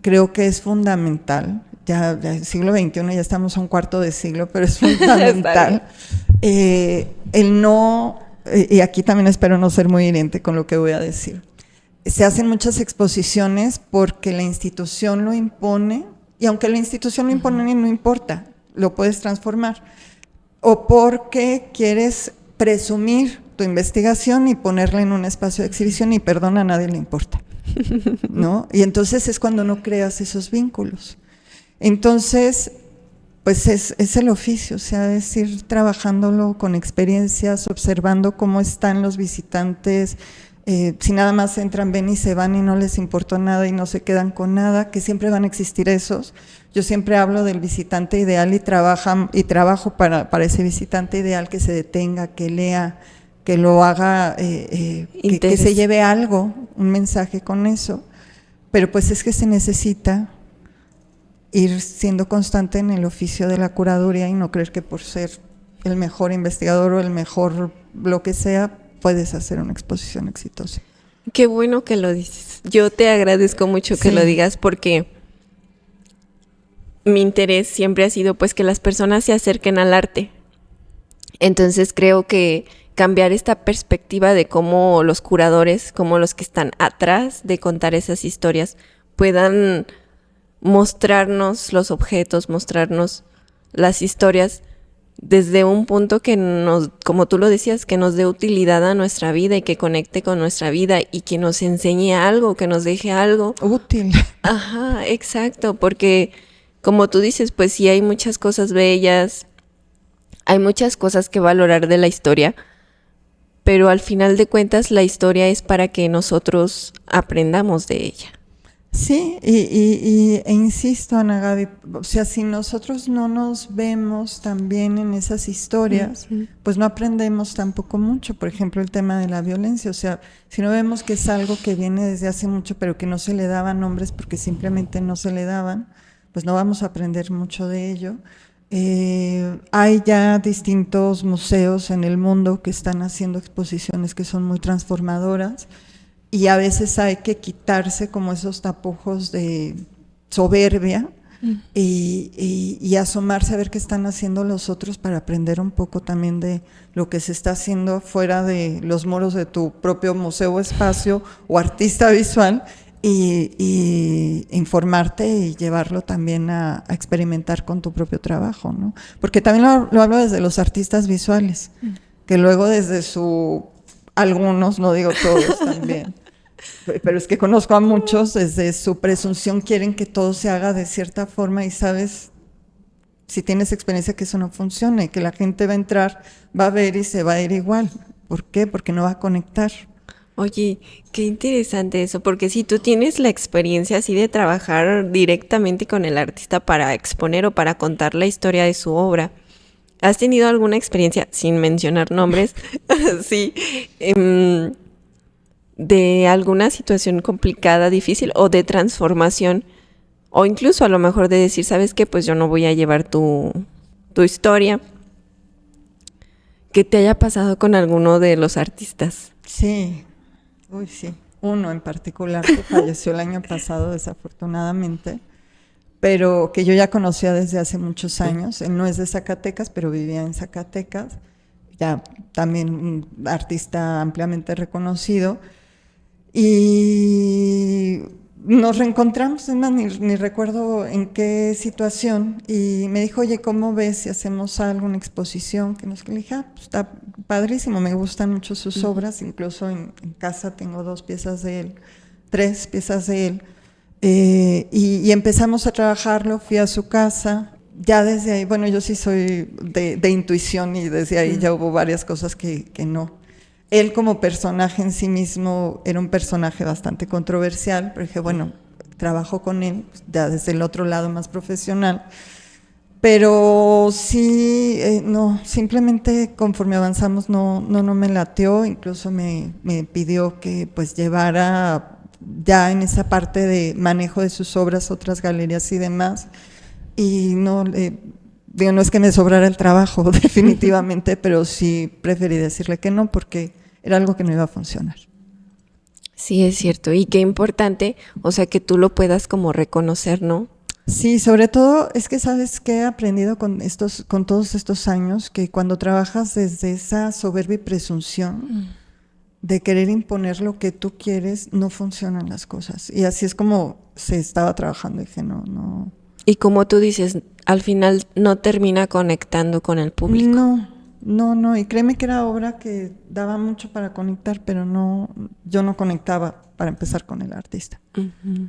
creo que es fundamental, ya el siglo XXI ya estamos a un cuarto de siglo, pero es fundamental el no, y aquí también espero no ser muy hiriente con lo que voy a decir. Se hacen muchas exposiciones porque la institución lo impone, y aunque la institución lo impone no importa, lo puedes transformar, o porque quieres presumir tu investigación y ponerla en un espacio de exhibición y perdón, a nadie le importa, ¿no? Y entonces es cuando no creas esos vínculos. Entonces, pues es el oficio, o sea, es ir trabajándolo con experiencias, observando cómo están los visitantes, si nada más entran, ven y se van y no les importó nada y no se quedan con nada, que siempre van a existir esos. Yo siempre hablo del visitante ideal y trabajo para ese visitante ideal, que se detenga, que lea, que lo haga, que se lleve algo, un mensaje con eso. Pero pues es que se necesita ir siendo constante en el oficio de la curaduría y no creer que por ser el mejor investigador o el mejor lo que sea, puedes hacer una exposición exitosa. Qué bueno que lo dices. Yo te agradezco mucho que lo digas, porque mi interés siempre ha sido pues que las personas se acerquen al arte. Entonces creo que cambiar esta perspectiva de cómo los curadores, como los que están atrás de contar esas historias, puedan mostrarnos los objetos, mostrarnos las historias desde un punto que nos, como tú lo decías, que nos dé utilidad a nuestra vida y que conecte con nuestra vida y que nos enseñe algo, que nos deje algo útil. Ajá, exacto, porque como tú dices, pues sí hay muchas cosas bellas, hay muchas cosas que valorar de la historia, pero al final de cuentas la historia es para que nosotros aprendamos de ella. Sí, e insisto, Ana Gaby, o sea, si nosotros no nos vemos también en esas historias, pues no aprendemos tampoco mucho. Por ejemplo, el tema de la violencia, o sea, si no vemos que es algo que viene desde hace mucho, pero que no se le daban nombres porque simplemente no se le daban, pues no vamos a aprender mucho de ello. Hay ya distintos museos en el mundo que están haciendo exposiciones que son muy transformadoras. Y a veces hay que quitarse como esos tapujos de soberbia y asomarse a ver qué están haciendo los otros para aprender un poco también de lo que se está haciendo fuera de los muros de tu propio museo o espacio o artista visual y informarte y llevarlo también a experimentar con tu propio trabajo, ¿no? Porque también lo hablo desde los artistas visuales, que luego desde algunos, no digo todos también, pero es que conozco a muchos, desde su presunción quieren que todo se haga de cierta forma y sabes, si tienes experiencia, que eso no funciona y que la gente va a entrar, va a ver y se va a ir igual. ¿Por qué? Porque no va a conectar. Oye, qué interesante eso, porque si tú tienes la experiencia así de trabajar directamente con el artista para exponer o para contar la historia de su obra, ¿has tenido alguna experiencia, sin mencionar nombres, sí, de alguna situación complicada, difícil o de transformación, o incluso a lo mejor de decir, ¿sabes qué? Pues yo no voy a llevar tu historia, que te haya pasado con alguno de los artistas? Sí, sí, uno en particular que falleció el año pasado desafortunadamente, pero que yo ya conocía desde hace muchos años. Él no es de Zacatecas, pero vivía en Zacatecas, ya también un artista ampliamente reconocido. Y nos reencontramos, es más, ni recuerdo en qué situación, y me dijo, oye, ¿cómo ves si hacemos algo, una exposición? Que le dije, pues está padrísimo, me gustan mucho sus obras, incluso en casa tengo 2 piezas de él, 3 piezas de él, y empezamos a trabajarlo, fui a su casa, ya desde ahí, bueno, yo sí soy de intuición y desde ahí ya hubo varias cosas que no. Él como personaje en sí mismo era un personaje bastante controversial, pero dije, bueno, trabajo con él ya desde el otro lado más profesional, pero sí, no, simplemente conforme avanzamos no me latió, incluso me pidió que pues llevara ya en esa parte de manejo de sus obras otras galerías y demás, y no digo, no es que me sobrara el trabajo definitivamente, pero sí preferí decirle que no porque era algo que no iba a funcionar. Sí, es cierto. Y qué importante, o sea, que tú lo puedas como reconocer, ¿no? Sí, sobre todo es que sabes que he aprendido con todos estos años, que cuando trabajas desde esa soberbia y presunción de querer imponer lo que tú quieres, no funcionan las cosas. Y así es como se estaba trabajando. Dije, no. Y como tú dices, al final no termina conectando con el público. No, y créeme que era obra que daba mucho para conectar, pero yo no conectaba para empezar con el artista. Uh-huh.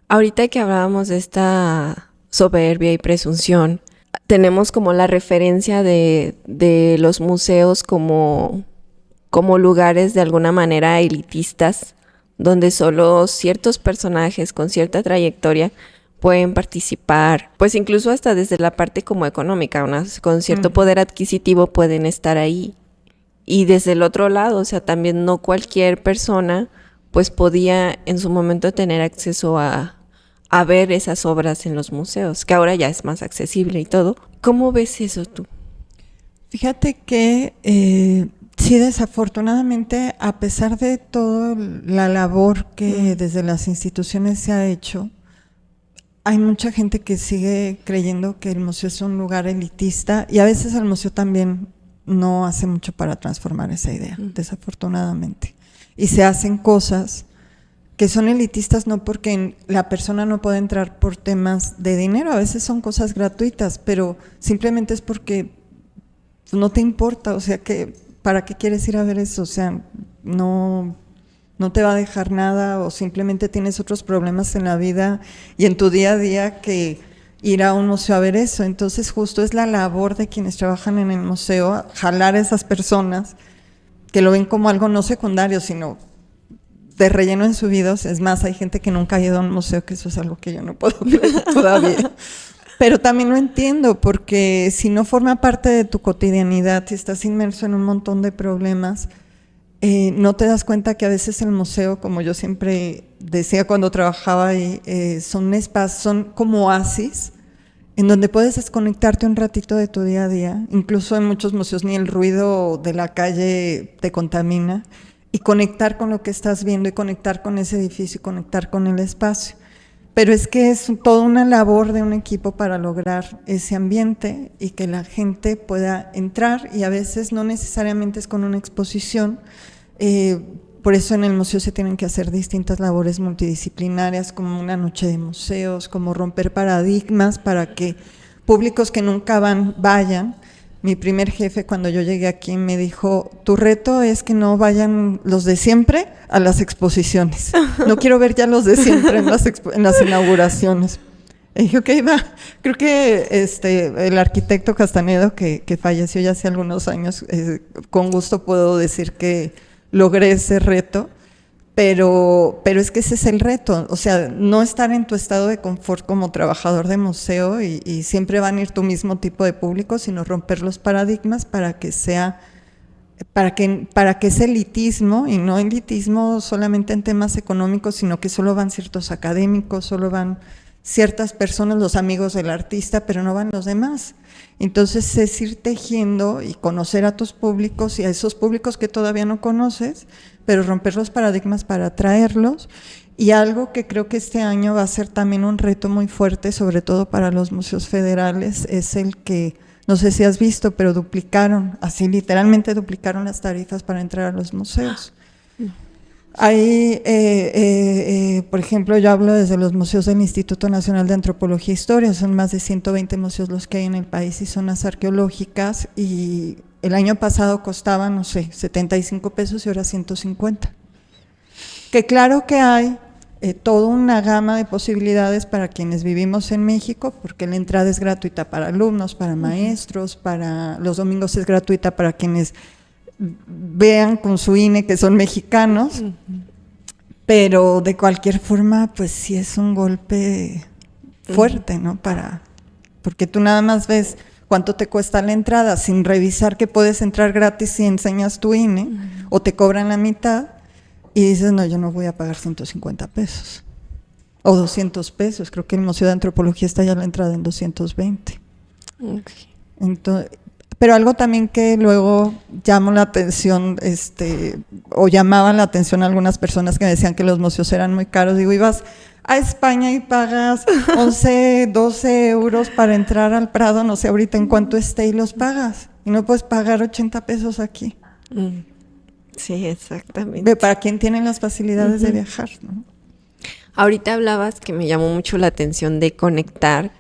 Ahorita que hablábamos de esta soberbia y presunción, tenemos como la referencia de los museos como lugares de alguna manera elitistas, donde solo ciertos personajes con cierta trayectoria pueden participar, pues incluso hasta desde la parte como económica, con cierto poder adquisitivo pueden estar ahí. Y desde el otro lado, o sea, también no cualquier persona pues podía en su momento tener acceso a ver esas obras en los museos, que ahora ya es más accesible y todo. ¿Cómo ves eso tú? Fíjate que sí, desafortunadamente, a pesar de toda la labor que desde las instituciones se ha hecho, hay mucha gente que sigue creyendo que el museo es un lugar elitista y a veces el museo también no hace mucho para transformar esa idea, desafortunadamente. Y se hacen cosas que son elitistas no porque la persona no puede entrar por temas de dinero, a veces son cosas gratuitas, pero simplemente es porque no te importa, o sea, que ¿para qué quieres ir a ver eso? O sea, no te va a dejar nada o simplemente tienes otros problemas en la vida y en tu día a día que ir a un museo a ver eso. Entonces justo es la labor de quienes trabajan en el museo, jalar a esas personas que lo ven como algo no secundario, sino de relleno en su vida. Es más, hay gente que nunca ha ido a un museo, que eso es algo que yo no puedo creer todavía. Pero también lo entiendo, porque si no forma parte de tu cotidianidad, si estás inmerso en un montón de problemas, no te das cuenta que a veces el museo, como yo siempre decía cuando trabajaba ahí, son espacios, son como oasis, en donde puedes desconectarte un ratito de tu día a día. Incluso en muchos museos ni el ruido de la calle te contamina, y conectar con lo que estás viendo y conectar con ese edificio y conectar con el espacio. Pero es que es toda una labor de un equipo para lograr ese ambiente y que la gente pueda entrar, y a veces no necesariamente es con una exposición. Por eso en el museo se tienen que hacer distintas labores multidisciplinarias, como una noche de museos, como romper paradigmas para que públicos que nunca vayan. Mi primer jefe, cuando yo llegué aquí, me dijo: tu reto es que no vayan los de siempre a las exposiciones. No quiero ver ya los de siempre en las inauguraciones. Y dije, ok, va. Creo que el arquitecto Castanedo, que falleció ya hace algunos años, con gusto puedo decir que logré ese reto. Pero es que ese es el reto, o sea, no estar en tu estado de confort como trabajador de museo y siempre van a ir tu mismo tipo de público, sino romper los paradigmas para que ese elitismo, y no elitismo solamente en temas económicos, sino que solo van ciertos académicos, solo van ciertas personas, los amigos del artista, pero no van los demás. Entonces es ir tejiendo y conocer a tus públicos y a esos públicos que todavía no conoces, pero romper los paradigmas para atraerlos. Y algo que creo que este año va a ser también un reto muy fuerte, sobre todo para los museos federales, es el que, no sé si has visto, pero así literalmente duplicaron las tarifas para entrar a los museos. Ahí, por ejemplo, yo hablo desde los museos del Instituto Nacional de Antropología e Historia, son más de 120 museos los que hay en el país y zonas arqueológicas, y el año pasado costaban, no sé, 75 pesos y ahora 150. Que claro que hay toda una gama de posibilidades para quienes vivimos en México, porque la entrada es gratuita para alumnos, para maestros, para los domingos es gratuita para quienes vean con su INE que son mexicanos, pero de cualquier forma, pues sí es un golpe fuerte, ¿no? Porque tú nada más ves cuánto te cuesta la entrada sin revisar que puedes entrar gratis si enseñas tu INE, o te cobran la mitad y dices, no, yo no voy a pagar 150 pesos o 200 pesos. Creo que el Museo de Antropología está ya la entrada en 220. Okay. Entonces, pero algo también que luego llamó la atención, o llamaban la atención a algunas personas que decían que los museos eran muy caros. Digo, ibas a España y pagas 11, 12 euros para entrar al Prado, no sé ahorita en cuánto esté, y los pagas. Y no puedes pagar 80 pesos aquí. Sí, exactamente. Para quien tiene las facilidades de viajar, ¿no? Ahorita hablabas que me llamó mucho la atención de conectar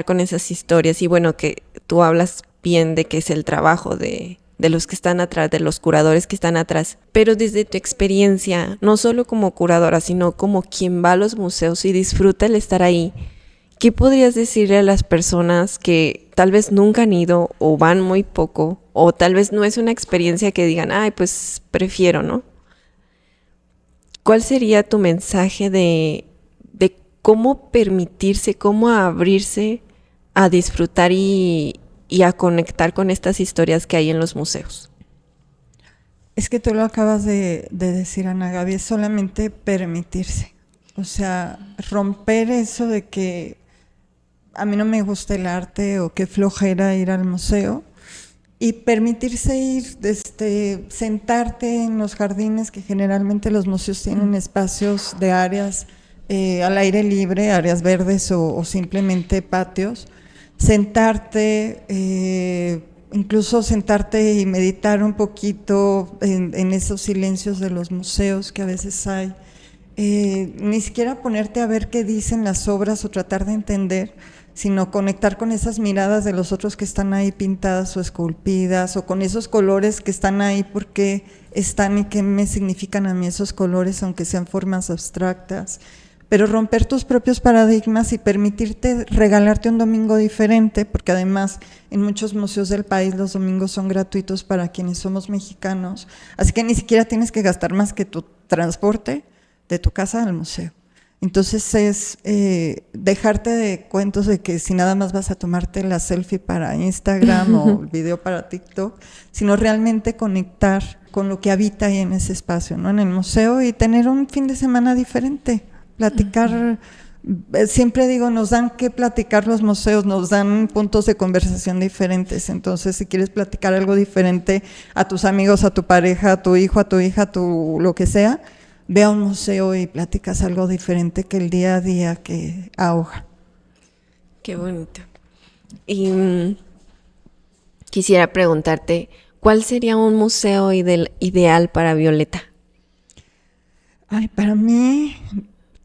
con esas historias y bueno, que tú hablas bien de que es el trabajo de los que están atrás, de los curadores que están atrás, pero desde tu experiencia, no solo como curadora, sino como quien va a los museos y disfruta el estar ahí, ¿qué podrías decirle a las personas que tal vez nunca han ido o van muy poco o tal vez no es una experiencia que digan, ay, pues prefiero, ¿no? ¿Cuál sería tu mensaje de cómo permitirse, cómo abrirse a disfrutar y a conectar con estas historias que hay en los museos? Es que tú lo acabas de decir, Ana Gaby, es solamente permitirse. O sea, romper eso de que a mí no me gusta el arte o qué flojera ir al museo y permitirse ir, sentarte en los jardines, que generalmente los museos tienen espacios de áreas al aire libre, áreas verdes o simplemente patios, sentarte, incluso sentarte y meditar un poquito en esos silencios de los museos que a veces hay. Ni siquiera ponerte a ver qué dicen las obras o tratar de entender, sino conectar con esas miradas de los otros que están ahí pintadas o esculpidas, o con esos colores que están ahí, porque están y qué me significan a mí esos colores, aunque sean formas abstractas. Pero romper tus propios paradigmas y permitirte regalarte un domingo diferente, porque además en muchos museos del país los domingos son gratuitos para quienes somos mexicanos, así que ni siquiera tienes que gastar más que tu transporte de tu casa al museo. Entonces es dejarte de cuentos de que si nada más vas a tomarte la selfie para Instagram o el video para TikTok, sino realmente conectar con lo que habita ahí en ese espacio, ¿no? En el museo, y tener un fin de semana diferente, platicar. Siempre digo, nos dan que platicar los museos, nos dan puntos de conversación diferentes. Entonces, si quieres platicar algo diferente a tus amigos, a tu pareja, a tu hijo, a tu hija, a tu lo que sea, ve a un museo y platicas algo diferente que el día a día que ahoga. Qué bonito. Y quisiera preguntarte, ¿cuál sería un museo ideal para Violeta? Ay, para mí,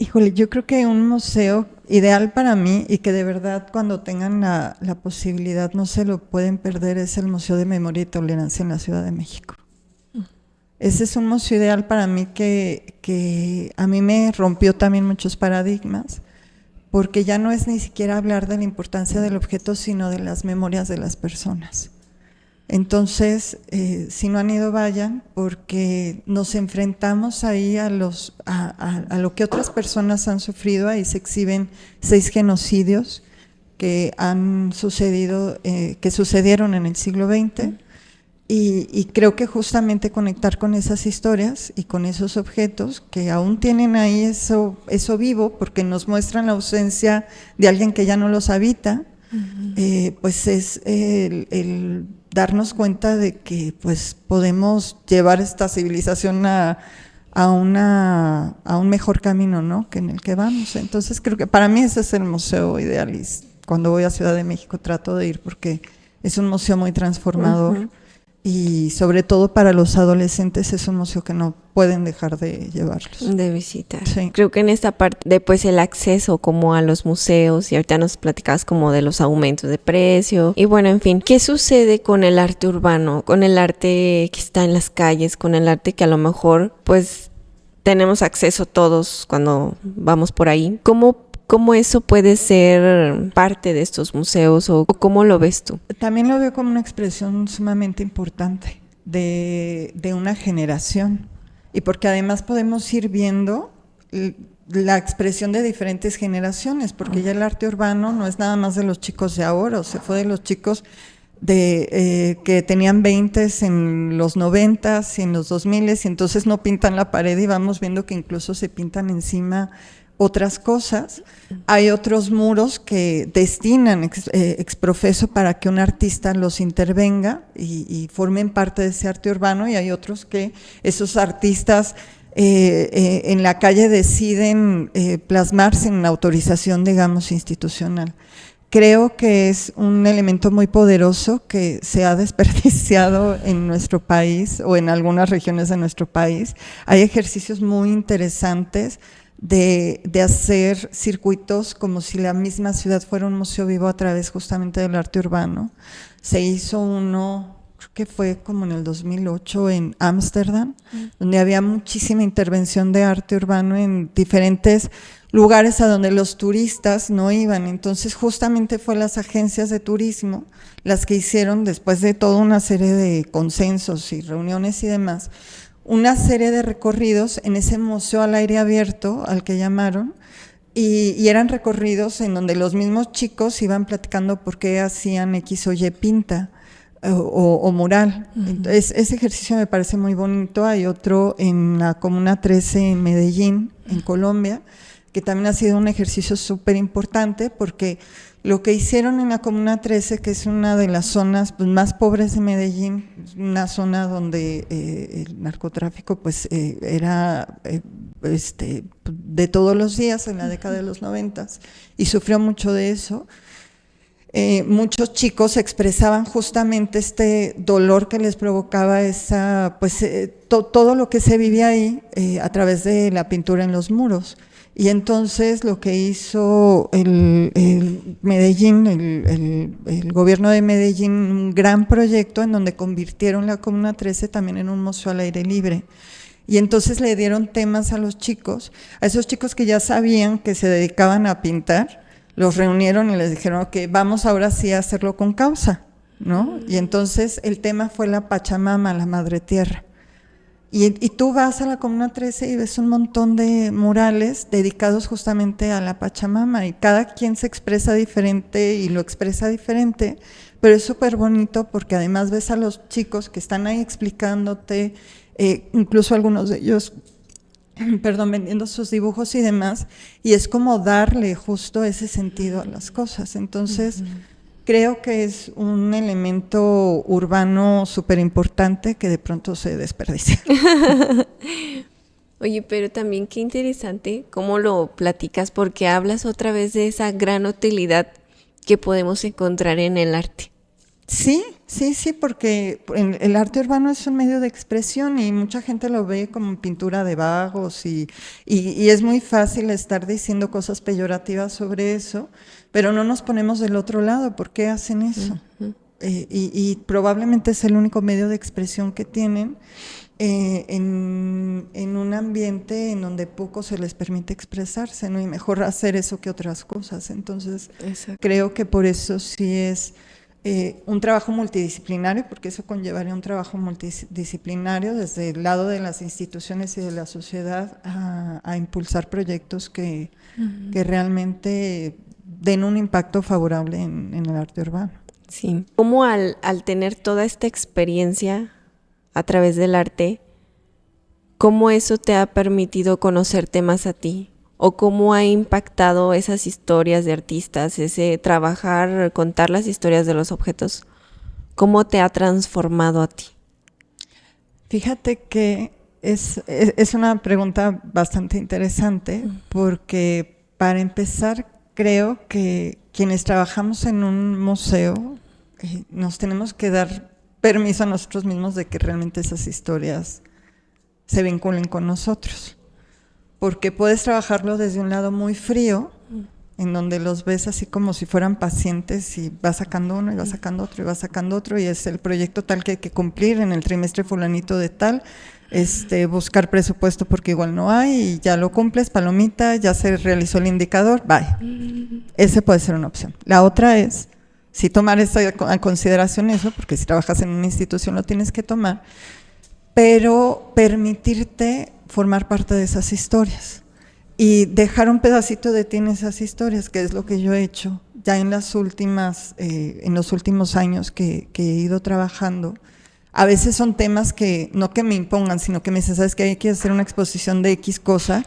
híjole, yo creo que un museo ideal para mí y que de verdad cuando tengan la posibilidad no se lo pueden perder es el Museo de Memoria y Tolerancia en la Ciudad de México. Ese es un museo ideal para mí que a mí me rompió también muchos paradigmas, porque ya no es ni siquiera hablar de la importancia del objeto, sino de las memorias de las personas. Entonces, si no han ido, vayan, porque nos enfrentamos ahí a lo que otras personas han sufrido. Ahí se exhiben 6 genocidios que han sucedido, que sucedieron en el siglo XX. Y creo que justamente conectar con esas historias y con esos objetos que aún tienen ahí eso vivo, porque nos muestran la ausencia de alguien que ya no los habita, pues es el darnos cuenta de que pues podemos llevar esta civilización a un mejor camino, ¿no?, que en el que vamos. Entonces creo que para mí ese es el museo ideal, y cuando voy a Ciudad de México trato de ir porque es un museo muy transformador. Y sobre todo para los adolescentes es un museo que no pueden dejar de llevarlos. De visitar. Sí. Creo que en esta parte de pues el acceso como a los museos, y ahorita nos platicabas como de los aumentos de precio, y bueno, en fin, ¿qué sucede con el arte urbano, con el arte que está en las calles, con el arte que a lo mejor pues tenemos acceso todos cuando vamos por ahí? ¿Cómo eso puede ser parte de estos museos o cómo lo ves tú? También lo veo como una expresión sumamente importante de una generación, y porque además podemos ir viendo la expresión de diferentes generaciones, porque ya el arte urbano no es nada más de los chicos de ahora, o sea, fue de los chicos que tenían 20 en los 90s y en los 2000s, y entonces no pintan la pared y vamos viendo que incluso se pintan encima otras cosas. Hay otros muros que destinan exprofeso para que un artista los intervenga y formen parte de ese arte urbano, y hay otros que esos artistas en la calle deciden plasmarse en la autorización, digamos, institucional. Creo que es un elemento muy poderoso que se ha desperdiciado en nuestro país o en algunas regiones de nuestro país. Hay ejercicios muy interesantes de hacer circuitos como si la misma ciudad fuera un museo vivo a través justamente del arte urbano. Se hizo uno, creo que fue como en el 2008 en Ámsterdam, donde había muchísima intervención de arte urbano en diferentes lugares a donde los turistas no iban. Entonces justamente fue las agencias de turismo las que hicieron, después de toda una serie de consensos y reuniones y demás, una serie de recorridos en ese museo al aire abierto, al que llamaron, y eran recorridos en donde los mismos chicos iban platicando por qué hacían X o Y pinta o mural. Entonces, ese ejercicio me parece muy bonito. Hay otro en la Comuna 13 en Medellín, en Colombia, que también ha sido un ejercicio súper importante porque lo que hicieron en la Comuna 13, que es una de las zonas pues, más pobres de Medellín, una zona donde el narcotráfico pues era de todos los días en la década de los 90 y sufrió mucho de eso. Muchos chicos expresaban justamente este dolor que les provocaba todo lo que se vivía ahí a través de la pintura en los muros. Y entonces lo que hizo el Medellín, el gobierno de Medellín, un gran proyecto en donde convirtieron la Comuna 13 también en un museo al aire libre. Y entonces le dieron temas a esos chicos que ya sabían que se dedicaban a pintar, los reunieron y les dijeron, ok, vamos ahora sí a hacerlo con causa, ¿no? Y entonces el tema fue la Pachamama, la Madre Tierra. Y tú vas a la Comuna 13 y ves un montón de murales dedicados justamente a la Pachamama y cada quien se expresa diferente y lo expresa diferente, pero es súper bonito porque además ves a los chicos que están ahí explicándote, incluso algunos de ellos, vendiendo sus dibujos y demás, y es como darle justo ese sentido a las cosas. Entonces, creo que es un elemento urbano súper importante que de pronto se desperdicia. Oye, pero también qué interesante cómo lo platicas, porque hablas otra vez de esa gran utilidad que podemos encontrar en el arte. Sí, porque el arte urbano es un medio de expresión y mucha gente lo ve como pintura de vagos y es muy fácil estar diciendo cosas peyorativas sobre eso, pero no nos ponemos del otro lado. ¿Por qué hacen eso? Y probablemente es el único medio de expresión que tienen en un ambiente en donde poco se les permite expresarse, ¿no? Y mejor hacer eso que otras cosas. Entonces, creo que por eso sí es un trabajo multidisciplinario, porque eso conllevaría un trabajo multidisciplinario desde el lado de las instituciones y de la sociedad a impulsar proyectos que realmente den un impacto favorable en el arte urbano. Sí. ¿Cómo al tener toda esta experiencia a través del arte, cómo eso te ha permitido conocerte más a ti? ¿O cómo ha impactado esas historias de artistas, ese trabajar, contar las historias de los objetos? ¿Cómo te ha transformado a ti? Fíjate que es una pregunta bastante interesante porque para empezar creo que quienes trabajamos en un museo nos tenemos que dar permiso a nosotros mismos de que realmente esas historias se vinculen con nosotros. Porque puedes trabajarlo desde un lado muy frío, en donde los ves así como si fueran pacientes y vas sacando uno y vas sacando otro y vas sacando otro y es el proyecto tal que hay que cumplir en el trimestre fulanito de tal, buscar presupuesto porque igual no hay y ya lo cumples, palomita, ya se realizó el indicador, bye. Ese puede ser una opción. La otra es, sí tomar en consideración eso, porque si trabajas en una institución lo tienes que tomar, pero permitirte formar parte de esas historias y dejar un pedacito de ti en esas historias, que es lo que yo he hecho ya en los últimos años que he ido trabajando. A veces son temas que no que me impongan, sino que me dicen, ¿sabes qué? Hay que hacer una exposición de X cosa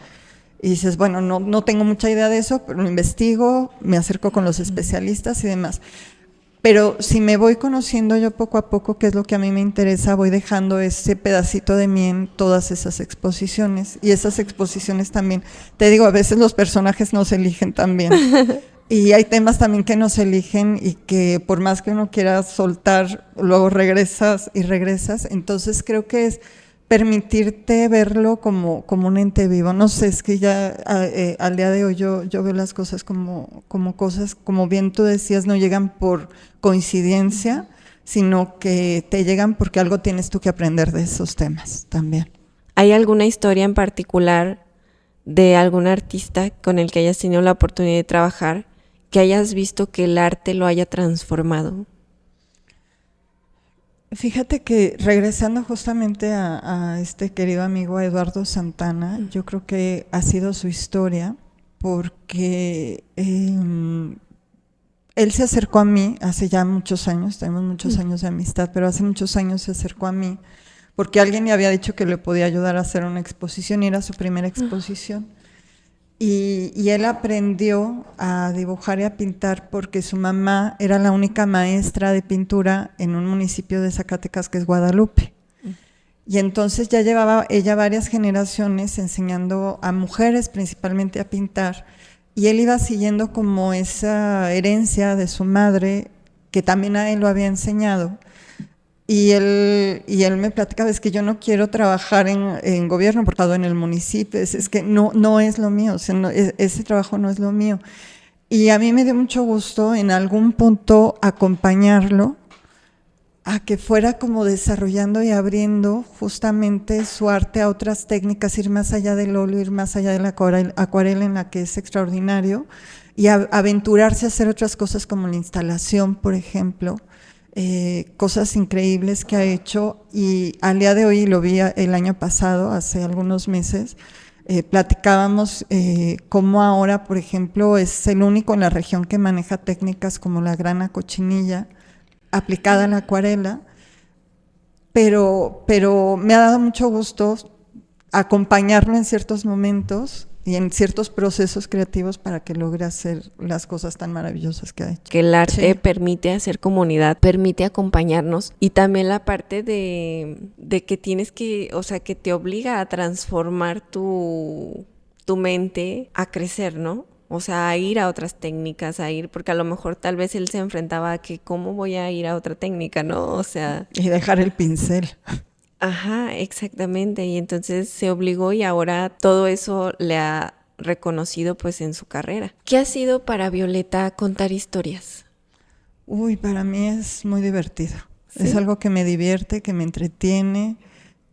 y dices, bueno, no tengo mucha idea de eso, pero lo investigo, me acerco con los especialistas y demás. Pero si me voy conociendo yo poco a poco qué es lo que a mí me interesa, voy dejando ese pedacito de mí en todas esas exposiciones. Y esas exposiciones también, te digo, a veces los personajes no se eligen tan bien. Y hay temas también que nos eligen y que por más que uno quiera soltar, luego regresas y regresas. Entonces creo que es permitirte verlo como un ente vivo. No sé, es que ya al día de hoy yo veo las cosas como cosas, como bien tú decías, no llegan por coincidencia, sino que te llegan porque algo tienes tú que aprender de esos temas también. ¿Hay alguna historia en particular de algún artista con el que hayas tenido la oportunidad de trabajar, que hayas visto que el arte lo haya transformado? Fíjate que regresando justamente a este querido amigo a Eduardo Santana, yo creo que ha sido su historia, porque él se acercó a mí hace ya muchos años, tenemos muchos años de amistad, pero hace muchos años se acercó a mí porque alguien le había dicho que le podía ayudar a hacer una exposición y era su primera exposición. Y él aprendió a dibujar y a pintar porque su mamá era la única maestra de pintura en un municipio de Zacatecas que es Guadalupe. Y entonces ya llevaba ella varias generaciones enseñando a mujeres principalmente a pintar, y él iba siguiendo como esa herencia de su madre, que también a él lo había enseñado. Y él me platicaba, es que yo no quiero trabajar en gobierno, porque en el municipio, es que no es lo mío, o sea, ese trabajo no es lo mío. Y a mí me dio mucho gusto en algún punto acompañarlo a que fuera como desarrollando y abriendo justamente su arte a otras técnicas, ir más allá del óleo, ir más allá de la acuarela, en la que es extraordinario, y aventurarse a hacer otras cosas como la instalación, por ejemplo. Cosas increíbles que ha hecho, y al día de hoy, lo vi el año pasado, hace algunos meses, platicábamos cómo ahora, por ejemplo, es el único en la región que maneja técnicas como la grana cochinilla aplicada a la acuarela, pero me ha dado mucho gusto acompañarlo en ciertos momentos y en ciertos procesos creativos para que logre hacer las cosas tan maravillosas que ha hecho. Que el arte permite hacer comunidad, permite acompañarnos, y también la parte de que tienes que, o sea, que te obliga a transformar tu mente, a crecer, ¿no? O sea, a ir a otras técnicas, porque a lo mejor tal vez él se enfrentaba a que cómo voy a ir a otra técnica, ¿no? O sea... Y dejar el pincel. Ajá, exactamente, y entonces se obligó, y ahora todo eso le ha reconocido pues en su carrera. ¿Qué ha sido para Violeta contar historias? Uy, para mí es muy divertido. ¿Sí? Es algo que me divierte, que me entretiene,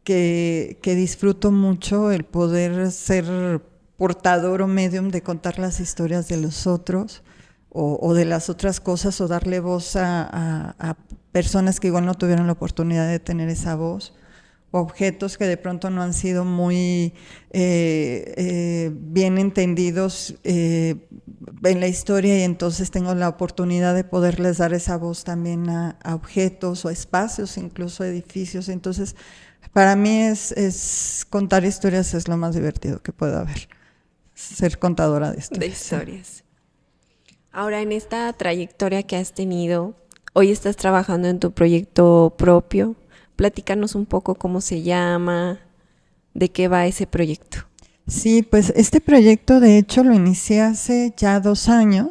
que disfruto mucho el poder ser portador o medium de contar las historias de los otros o de las otras cosas, o darle voz a personas que igual no tuvieron la oportunidad de tener esa voz, o objetos que de pronto no han sido muy bien entendidos en la historia, y entonces tengo la oportunidad de poderles dar esa voz también a objetos o espacios, incluso edificios. Entonces, para mí es contar historias, es lo más divertido que puede haber, ser contadora de historias. De historias. Ahora, en esta trayectoria que has tenido, hoy estás trabajando en tu proyecto propio. Platícanos un poco cómo se llama, de qué va ese proyecto. Sí, pues este proyecto de hecho lo inicié hace ya 2 años,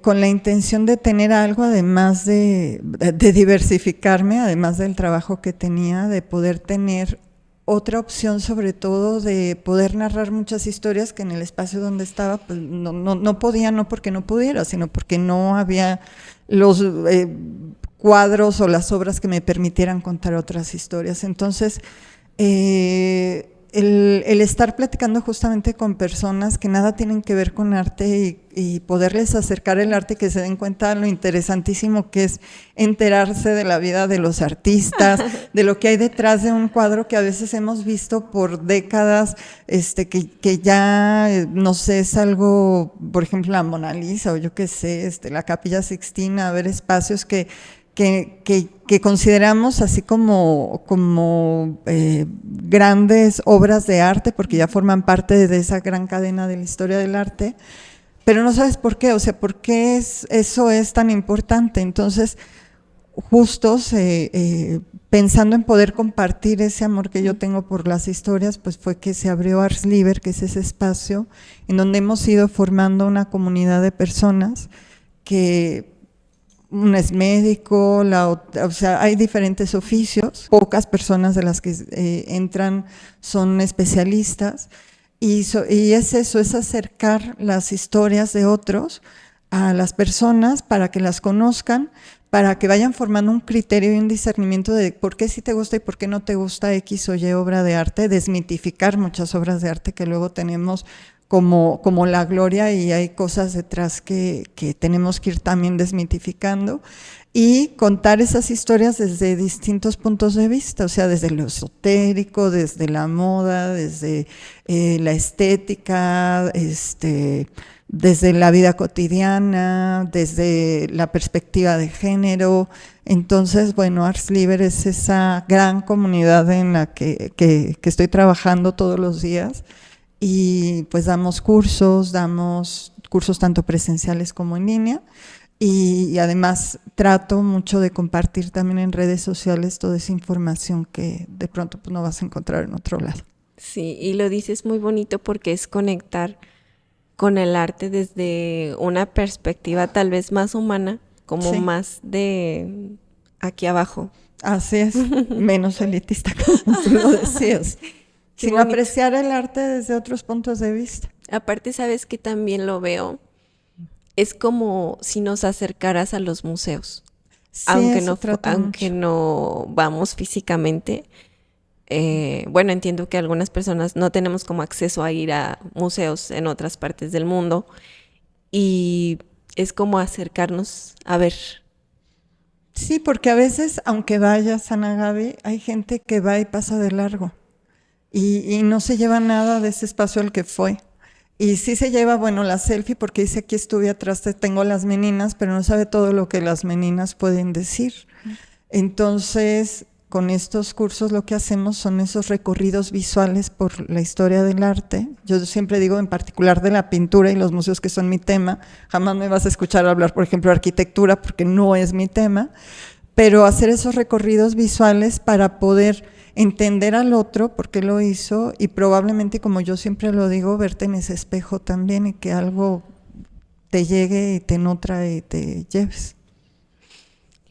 con la intención de tener algo, además de diversificarme, además del trabajo que tenía, de poder tener otra opción, sobre todo de poder narrar muchas historias que en el espacio donde estaba pues no podía, no porque no pudiera, sino porque no había los cuadros o las obras que me permitieran contar otras historias. Entonces, el estar platicando justamente con personas que nada tienen que ver con arte y poderles acercar el arte, que se den cuenta de lo interesantísimo que es enterarse de la vida de los artistas, de lo que hay detrás de un cuadro que a veces hemos visto por décadas, que ya, no sé, es algo, por ejemplo, la Mona Lisa, o yo qué sé, la Capilla Sixtina, ver espacios que consideramos así como grandes obras de arte, porque ya forman parte de esa gran cadena de la historia del arte, pero no sabes por qué, o sea, por qué eso es tan importante. Entonces, justo pensando en poder compartir ese amor que yo tengo por las historias, pues fue que se abrió Ars Liber, que es ese espacio en donde hemos ido formando una comunidad de personas que una es médico, o sea, hay diferentes oficios, pocas personas de las que entran son especialistas, y es eso, es acercar las historias de otros a las personas para que las conozcan, para que vayan formando un criterio y un discernimiento de por qué sí te gusta y por qué no te gusta X o Y obra de arte, desmitificar muchas obras de arte que luego tenemos como la gloria, y hay cosas detrás que tenemos que ir también desmitificando, y contar esas historias desde distintos puntos de vista, o sea, desde lo esotérico, desde la moda, desde la estética, desde la vida cotidiana, desde la perspectiva de género. Entonces, bueno, Ars Liber es esa gran comunidad en la que estoy trabajando todos los días, y pues damos cursos tanto presenciales como en línea, y además trato mucho de compartir también en redes sociales toda esa información que de pronto pues no vas a encontrar en otro lado. Sí, y lo dices muy bonito porque es conectar con el arte desde una perspectiva tal vez más humana, como Sí. más de aquí abajo. Así es, menos elitista, como tú lo decías. Qué Sino bonito. apreciar el arte desde otros puntos de vista. Aparte, sabes que también lo veo, es como si nos acercaras a los museos, Sí, aunque eso trata aunque mucho. no vamos físicamente. Bueno, entiendo que algunas personas no tenemos como acceso a ir a museos en otras partes del mundo, y es como acercarnos a ver. Sí, porque a veces, aunque vayas a Gaby, hay gente que va y pasa de largo y no se lleva nada de ese espacio al que fue. Y sí se lleva, bueno, la selfie, porque dice aquí estuve atrás, tengo las meninas, pero no sabe todo lo que las meninas pueden decir. Entonces, con estos cursos lo que hacemos son esos recorridos visuales por la historia del arte. Yo siempre digo, en particular de la pintura y los museos, que son mi tema, jamás me vas a escuchar hablar, por ejemplo, de arquitectura, porque no es mi tema, pero hacer esos recorridos visuales para poder entender al otro por qué lo hizo, y probablemente, como yo siempre lo digo, verte en ese espejo también, y que algo te llegue y te nutra y te lleves.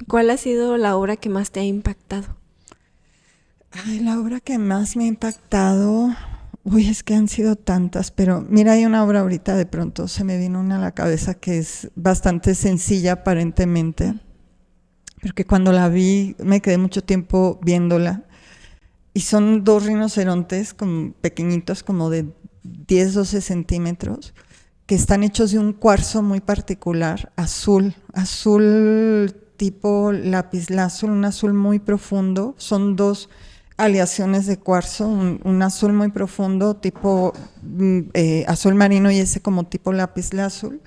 ¿Cuál ha sido la obra que más te ha impactado? Ay, la obra que más me ha impactado, uy, es que han sido tantas, pero mira, hay una obra ahorita, de pronto se me vino una a la cabeza, que es bastante sencilla aparentemente, pero que cuando la vi me quedé mucho tiempo viéndola, y son dos rinocerontes como pequeñitos, como de 10, 12 centímetros, que están hechos de un cuarzo muy particular, azul tipo lapislázuli, un azul muy profundo. Son dos aleaciones de cuarzo, un azul muy profundo tipo azul marino, y ese como tipo lapislázuli,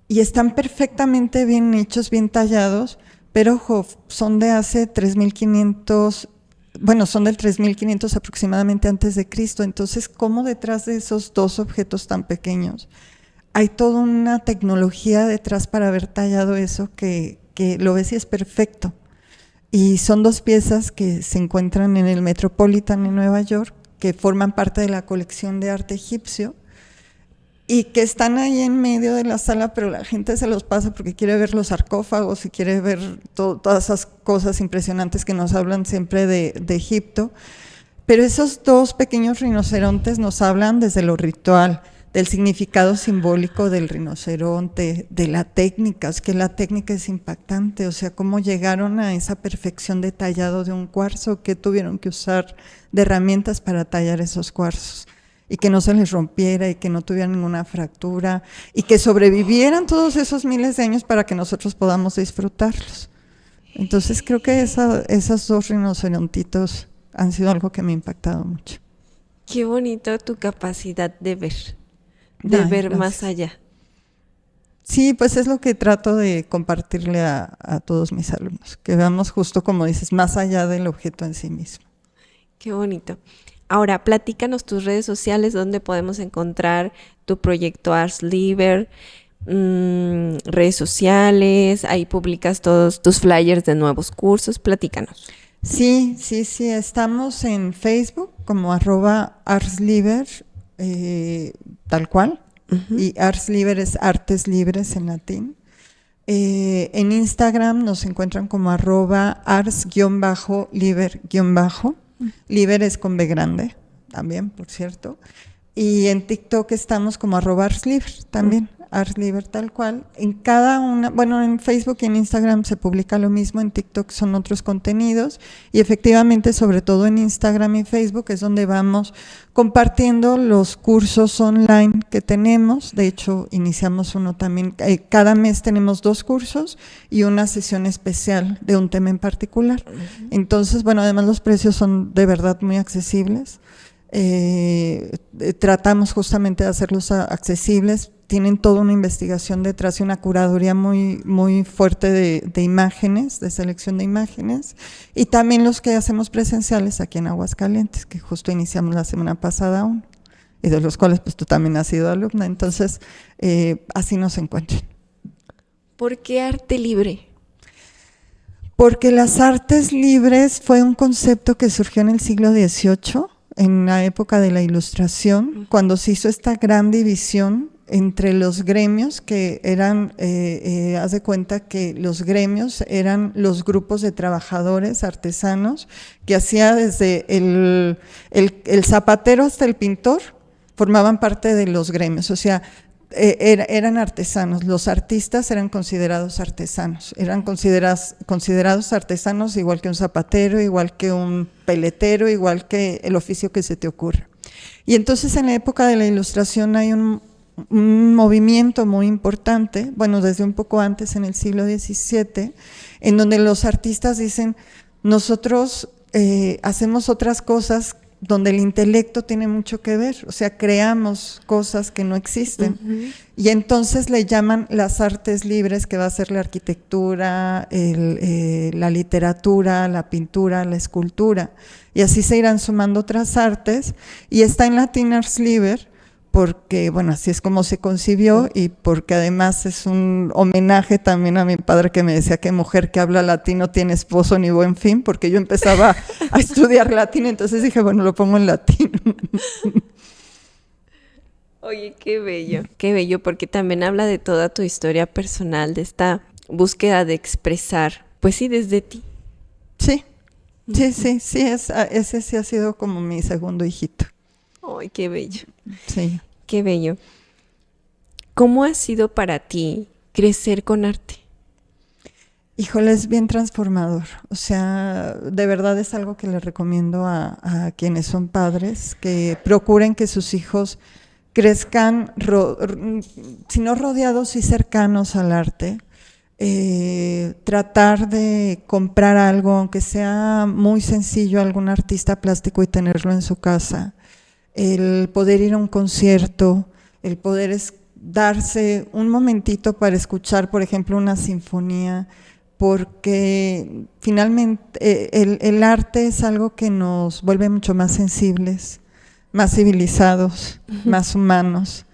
y están perfectamente bien hechos, bien tallados, pero ojo, son de hace 3500, bueno, son del 3500 aproximadamente antes de Cristo. Entonces, ¿cómo detrás de esos dos objetos tan pequeños hay toda una tecnología detrás para haber tallado eso, que lo ves y es perfecto? Y son dos piezas que se encuentran en el Metropolitan en Nueva York, que forman parte de la colección de arte egipcio, y que están ahí en medio de la sala, pero la gente se los pasa porque quiere ver los sarcófagos y quiere ver todas esas cosas impresionantes que nos hablan siempre de Egipto. Pero esos dos pequeños rinocerontes nos hablan desde lo ritual, del significado simbólico del rinoceronte, de la técnica. Es que la técnica es impactante, o sea, cómo llegaron a esa perfección de tallado de un cuarzo, que tuvieron que usar de herramientas para tallar esos cuarzos, y que no se les rompiera, y que no tuvieran ninguna fractura, y que sobrevivieran todos esos miles de años para que nosotros podamos disfrutarlos. Entonces creo que esos dos rinocerontitos han sido algo que me ha impactado mucho. Qué bonito tu capacidad de ver Ay, ver gracias. más allá. Sí, pues es lo que trato de compartirle a todos mis alumnos, que veamos, justo como dices, más allá del objeto en sí mismo. Qué bonito. Ahora, platícanos tus redes sociales, donde podemos encontrar tu proyecto Ars Liber, redes sociales, ahí publicas todos tus flyers de nuevos cursos, platícanos. Sí, sí, sí, estamos en Facebook como @artsliber, tal cual, Ujú. y artsliber es artes libres en latín. En Instagram nos encuentran como @ars_liber_. Liber es con B grande, también, por cierto. Y en TikTok estamos como @artsliber también, artsliber tal cual. En cada una, bueno, en Facebook y en Instagram se publica lo mismo, en TikTok son otros contenidos y efectivamente, sobre todo en Instagram y Facebook es donde vamos compartiendo los cursos online que tenemos. De hecho, iniciamos uno también, cada mes tenemos 2 cursos y una sesión especial de un tema en particular. Entonces, bueno, además los precios son de verdad muy accesibles. Tratamos justamente de hacerlos accesibles, tienen toda una investigación detrás y una curaduría muy, muy fuerte de imágenes, de selección de imágenes, y también los que hacemos presenciales aquí en Aguascalientes, que justo iniciamos la semana pasada aún, y de los cuales pues tú también has sido alumna, entonces así nos encuentran. ¿Por qué arte libre? Porque las artes libres fue un concepto que surgió en el siglo XVIII, en la época de la Ilustración, cuando se hizo esta gran división entre los gremios, que eran, haz de cuenta que los gremios eran los grupos de trabajadores, artesanos, que hacía desde el zapatero hasta el pintor, formaban parte de los gremios, o sea, eran artesanos, los artistas eran considerados artesanos, eran considerados artesanos igual que un zapatero, igual que un peletero, igual que el oficio que se te ocurra. Y entonces en la época de la Ilustración hay un movimiento muy importante, bueno, desde un poco antes, en el siglo XVII, en donde los artistas dicen, nosotros hacemos otras cosas donde el intelecto tiene mucho que ver, o sea, creamos cosas que no existen. Y entonces le llaman las artes libres, que va a ser la arquitectura, la literatura, la pintura, la escultura. Y así se irán sumando otras artes, y está en latín ars liber, porque, bueno, así es como se concibió y porque además es un homenaje también a mi padre, que me decía que mujer que habla latín no tiene esposo ni buen fin, porque yo empezaba a estudiar latín, entonces dije, bueno, lo pongo en latín. Oye, qué bello, porque también habla de toda tu historia personal, de esta búsqueda de expresar, pues sí, desde ti. Sí, sí, sí, sí, ese sí ha sido como mi segundo hijito. Ay, qué bello, Sí. qué bello. ¿Cómo ha sido para ti crecer con arte? Híjole, es bien transformador. O sea, de verdad es algo que les recomiendo a quienes son padres, que procuren que sus hijos crezcan, si no rodeados y cercanos al arte. Tratar de comprar algo, aunque sea muy sencillo, algún artista plástico, y tenerlo en su casa. El poder ir a un concierto, el poder darse un momentito para escuchar, por ejemplo, una sinfonía, porque finalmente el arte es algo que nos vuelve mucho más sensibles, más civilizados, más humanos.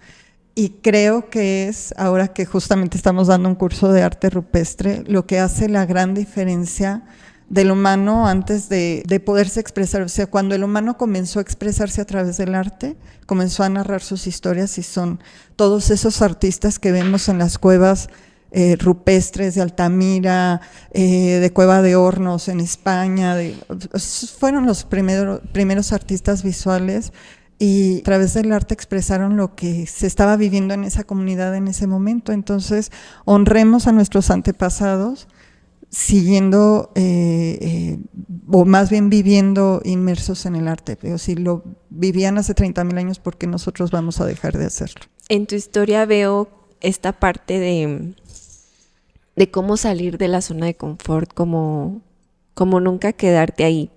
Y creo que es, ahora que justamente estamos dando un curso de arte rupestre, lo que hace la gran diferencia del humano antes de poderse expresar. O sea, cuando el humano comenzó a expresarse a través del arte, comenzó a narrar sus historias, y son todos esos artistas que vemos en las cuevas rupestres de Altamira, de Cueva de Hornos en España, fueron los primeros artistas visuales, y a través del arte expresaron lo que se estaba viviendo en esa comunidad en ese momento. Entonces, honremos a nuestros antepasados siguiendo, o más bien viviendo inmersos en el arte. Pero si lo vivían hace 30,000 años, ¿por qué nosotros vamos a dejar de hacerlo? En tu historia veo esta parte de cómo salir de la zona de confort, como nunca quedarte ahí.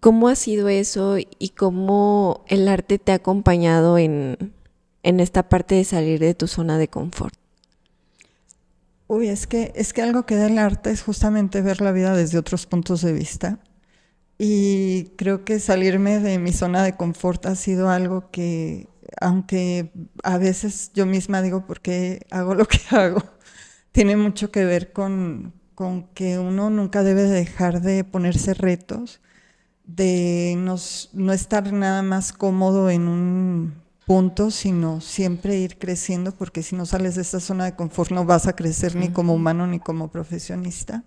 ¿Cómo ha sido eso y cómo el arte te ha acompañado en esta parte de salir de tu zona de confort? Uy, es que algo que da el arte es justamente ver la vida desde otros puntos de vista. Y creo que salirme de mi zona de confort ha sido algo que, aunque a veces yo misma digo por qué hago lo que hago, tiene mucho que ver con con que uno nunca debe dejar de ponerse retos, de no estar nada más cómodo en un punto, sino siempre ir creciendo, porque si no sales de esta zona de confort no vas a crecer ni como humano ni como profesionista.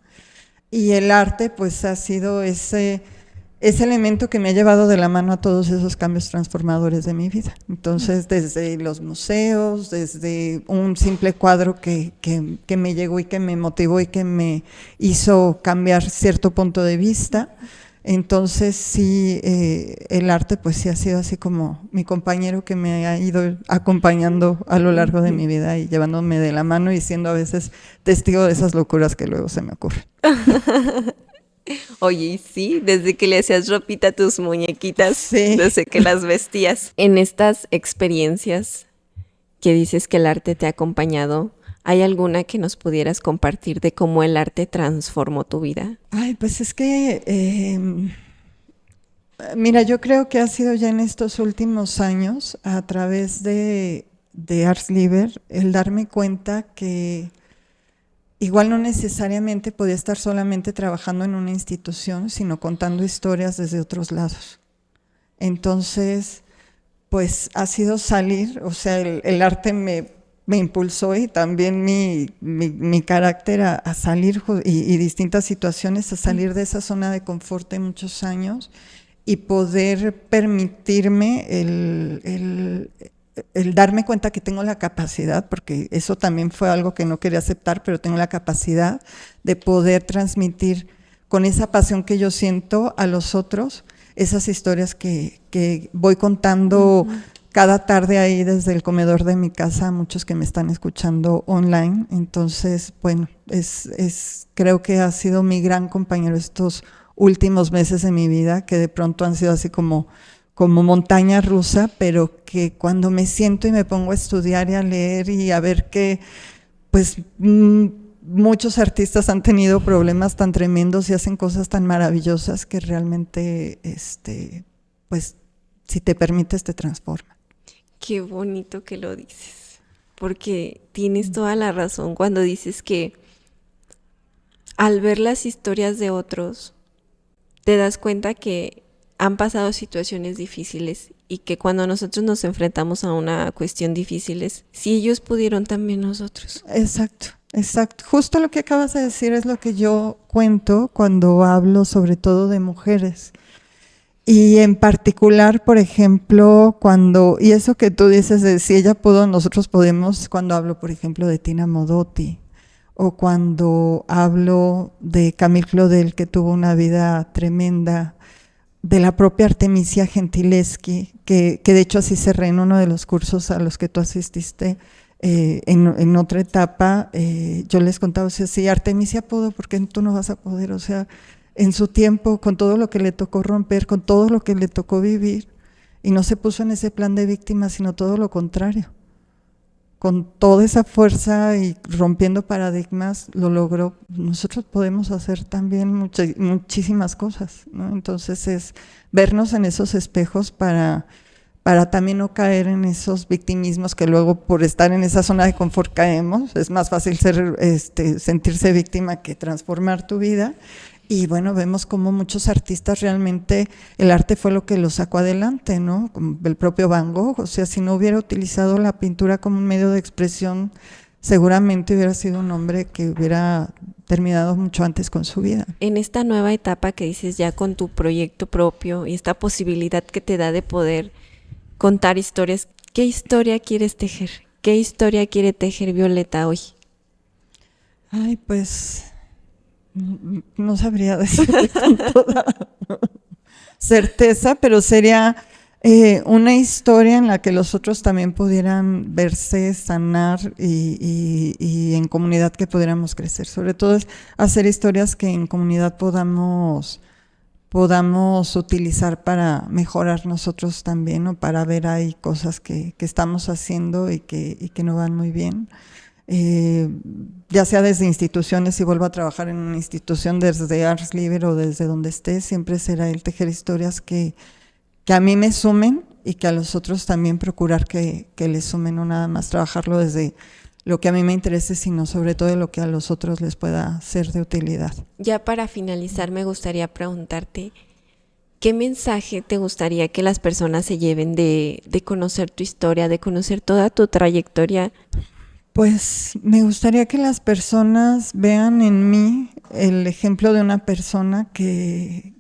Y el arte pues ha sido ese elemento que me ha llevado de la mano a todos esos cambios transformadores de mi vida. Entonces, desde los museos, desde un simple cuadro que me llegó y que me motivó y que me hizo cambiar cierto punto de vista. Entonces, sí, el arte pues sí ha sido así como mi compañero que me ha ido acompañando a lo largo de mi vida y llevándome de la mano y siendo a veces testigo de esas locuras que luego se me ocurren. Oye, y sí, desde que le hacías ropita a tus muñequitas, Sí. desde que las vestías. En estas experiencias que dices que el arte te ha acompañado, ¿hay alguna que nos pudieras compartir de cómo el arte transformó tu vida? Ay, pues es que, mira, yo creo que ha sido ya en estos últimos años, a través de Arts Liber, el darme cuenta que igual no necesariamente podía estar solamente trabajando en una institución, sino contando historias desde otros lados. Entonces, pues ha sido salir, o sea, el arte me impulsó y también mi carácter a salir y distintas situaciones, a salir de esa zona de confort de muchos años y poder permitirme el darme cuenta que tengo la capacidad, porque eso también fue algo que no quería aceptar, pero tengo la capacidad de poder transmitir con esa pasión que yo siento a los otros, esas historias que voy contando cada tarde ahí desde el comedor de mi casa a muchos que me están escuchando online. Entonces, bueno, creo que ha sido mi gran compañero estos últimos meses de mi vida, que de pronto han sido así como montaña rusa, pero que cuando me siento y me pongo a estudiar y a leer y a ver que pues muchos artistas han tenido problemas tan tremendos y hacen cosas tan maravillosas que realmente pues si te permites te transforma. Qué bonito que lo dices, porque tienes toda la razón cuando dices que al ver las historias de otros te das cuenta que han pasado situaciones difíciles y que cuando nosotros nos enfrentamos a una cuestión difícil, si ellos pudieron, también nosotros. Exacto, exacto. Justo lo que acabas de decir es lo que yo cuento cuando hablo sobre todo de mujeres. Y en particular, por ejemplo, y eso que tú dices de si ella pudo, nosotros podemos, cuando hablo, por ejemplo, de Tina Modotti, o cuando hablo de Camille Claudel, que tuvo una vida tremenda, de la propia Artemisia Gentileschi, que de hecho así cerré en uno de los cursos a los que tú asististe, en otra etapa, yo les contaba, o sea, si Artemisia pudo, ¿por qué tú no vas a poder? O sea, en su tiempo, con todo lo que le tocó romper, con todo lo que le tocó vivir, y no se puso en ese plan de víctima, sino todo lo contrario. Con toda esa fuerza y rompiendo paradigmas, lo logró. Nosotros podemos hacer también muchísimas cosas, ¿no? Entonces es vernos en esos espejos para también no caer en esos victimismos que luego por estar en esa zona de confort caemos. Es más fácil sentirse víctima que transformar tu vida. Y bueno, vemos como muchos artistas realmente el arte fue lo que los sacó adelante, ¿no? Como el propio Van Gogh, o sea, si no hubiera utilizado la pintura como un medio de expresión, seguramente hubiera sido un hombre que hubiera terminado mucho antes con su vida. En esta nueva etapa que dices ya con tu proyecto propio y esta posibilidad que te da de poder contar historias, ¿qué historia quieres tejer? ¿Qué historia quiere tejer Violeta hoy? Ay, pues no sabría decirte con toda certeza, pero sería una historia en la que los otros también pudieran verse, sanar y en comunidad que pudiéramos crecer. Sobre todo es hacer historias que en comunidad podamos utilizar para mejorar nosotros también, o para ver ahí cosas que estamos haciendo y que no van muy bien. Ya sea desde instituciones, si vuelvo a trabajar en una institución, desde Arts Liber o desde donde esté, siempre será el tejer historias que a mí me sumen y que a los otros también procurar que les sumen, no nada más trabajarlo desde lo que a mí me interese, sino sobre todo lo que a los otros les pueda ser de utilidad. Ya para finalizar, me gustaría preguntarte, ¿qué mensaje te gustaría que las personas se lleven de conocer tu historia, de conocer toda tu trayectoria? Pues me gustaría que las personas vean en mí el ejemplo de una persona que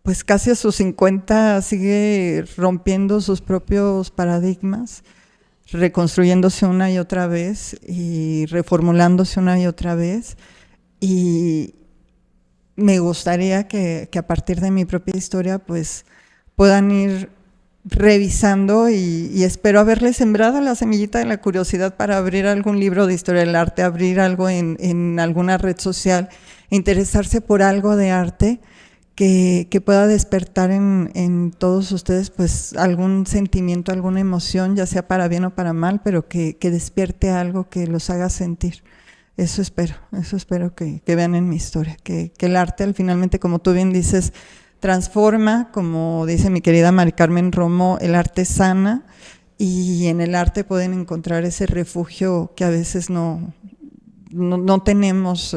pues casi a sus 50 sigue rompiendo sus propios paradigmas, reconstruyéndose una y otra vez y reformulándose una y otra vez. Y me gustaría que a partir de mi propia historia pues puedan ir revisando y espero haberles sembrado la semillita de la curiosidad para abrir algún libro de historia del arte, abrir algo en alguna red social, interesarse por algo de arte que pueda despertar en todos ustedes pues algún sentimiento, alguna emoción, ya sea para bien o para mal, pero que despierte algo que los haga sentir. Eso espero que vean en mi historia, que el arte finalmente, como tú bien dices, transforma, como dice mi querida Mari Carmen Romo, el arte sana, y en el arte pueden encontrar ese refugio que a veces no tenemos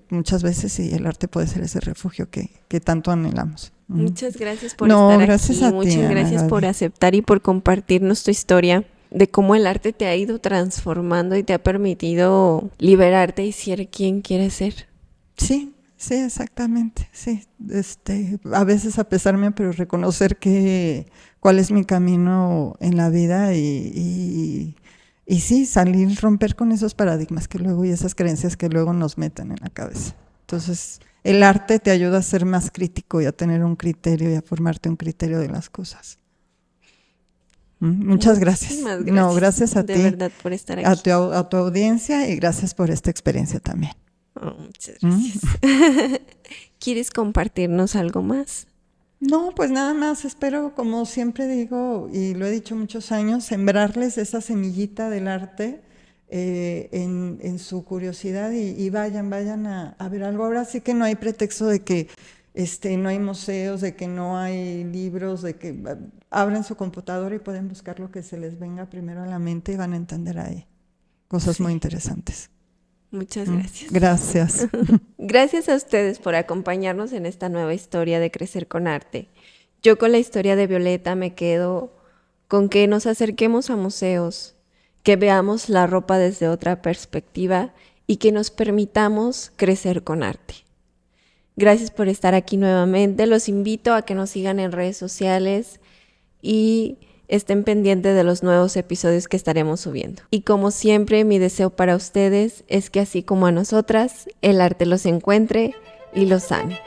muchas veces, y el arte puede ser ese refugio que tanto anhelamos. Muchas gracias por estar gracias aquí, a ti, muchas gracias Ana por Gaby. aceptar y por compartirnos tu historia de cómo el arte te ha ido transformando y te ha permitido liberarte y ser quien quieres ser. Sí, exactamente, sí. A veces a pesar mío, pero reconocer cuál es mi camino en la vida y sí, salir, romper con esos paradigmas que luego y esas creencias que luego nos meten en la cabeza. Entonces, el arte te ayuda a ser más crítico y a tener un criterio y a formarte un criterio de las cosas. Muchas gracias. Muchísimas gracias. No, gracias a de ti, verdad por estar aquí. a tu audiencia, y gracias por esta experiencia también. Oh, muchas gracias. ¿Quieres compartirnos algo más? No, pues nada más, espero, como siempre digo, y lo he dicho muchos años, sembrarles esa semillita del arte en su curiosidad y vayan a ver algo. Ahora sí que no hay pretexto de que no hay museos, de que no hay libros, de que abren su computadora y pueden buscar lo que se les venga primero a la mente y van a entender ahí cosas muy interesantes. Muchas gracias. Gracias. Gracias a ustedes por acompañarnos en esta nueva historia de Crecer con Arte. Yo con la historia de Violeta me quedo con que nos acerquemos a museos, que veamos la ropa desde otra perspectiva y que nos permitamos crecer con arte. Gracias por estar aquí nuevamente. Los invito a que nos sigan en redes sociales y estén pendientes de los nuevos episodios que estaremos subiendo. Y como siempre, mi deseo para ustedes es que así como a nosotras, el arte los encuentre y los sane.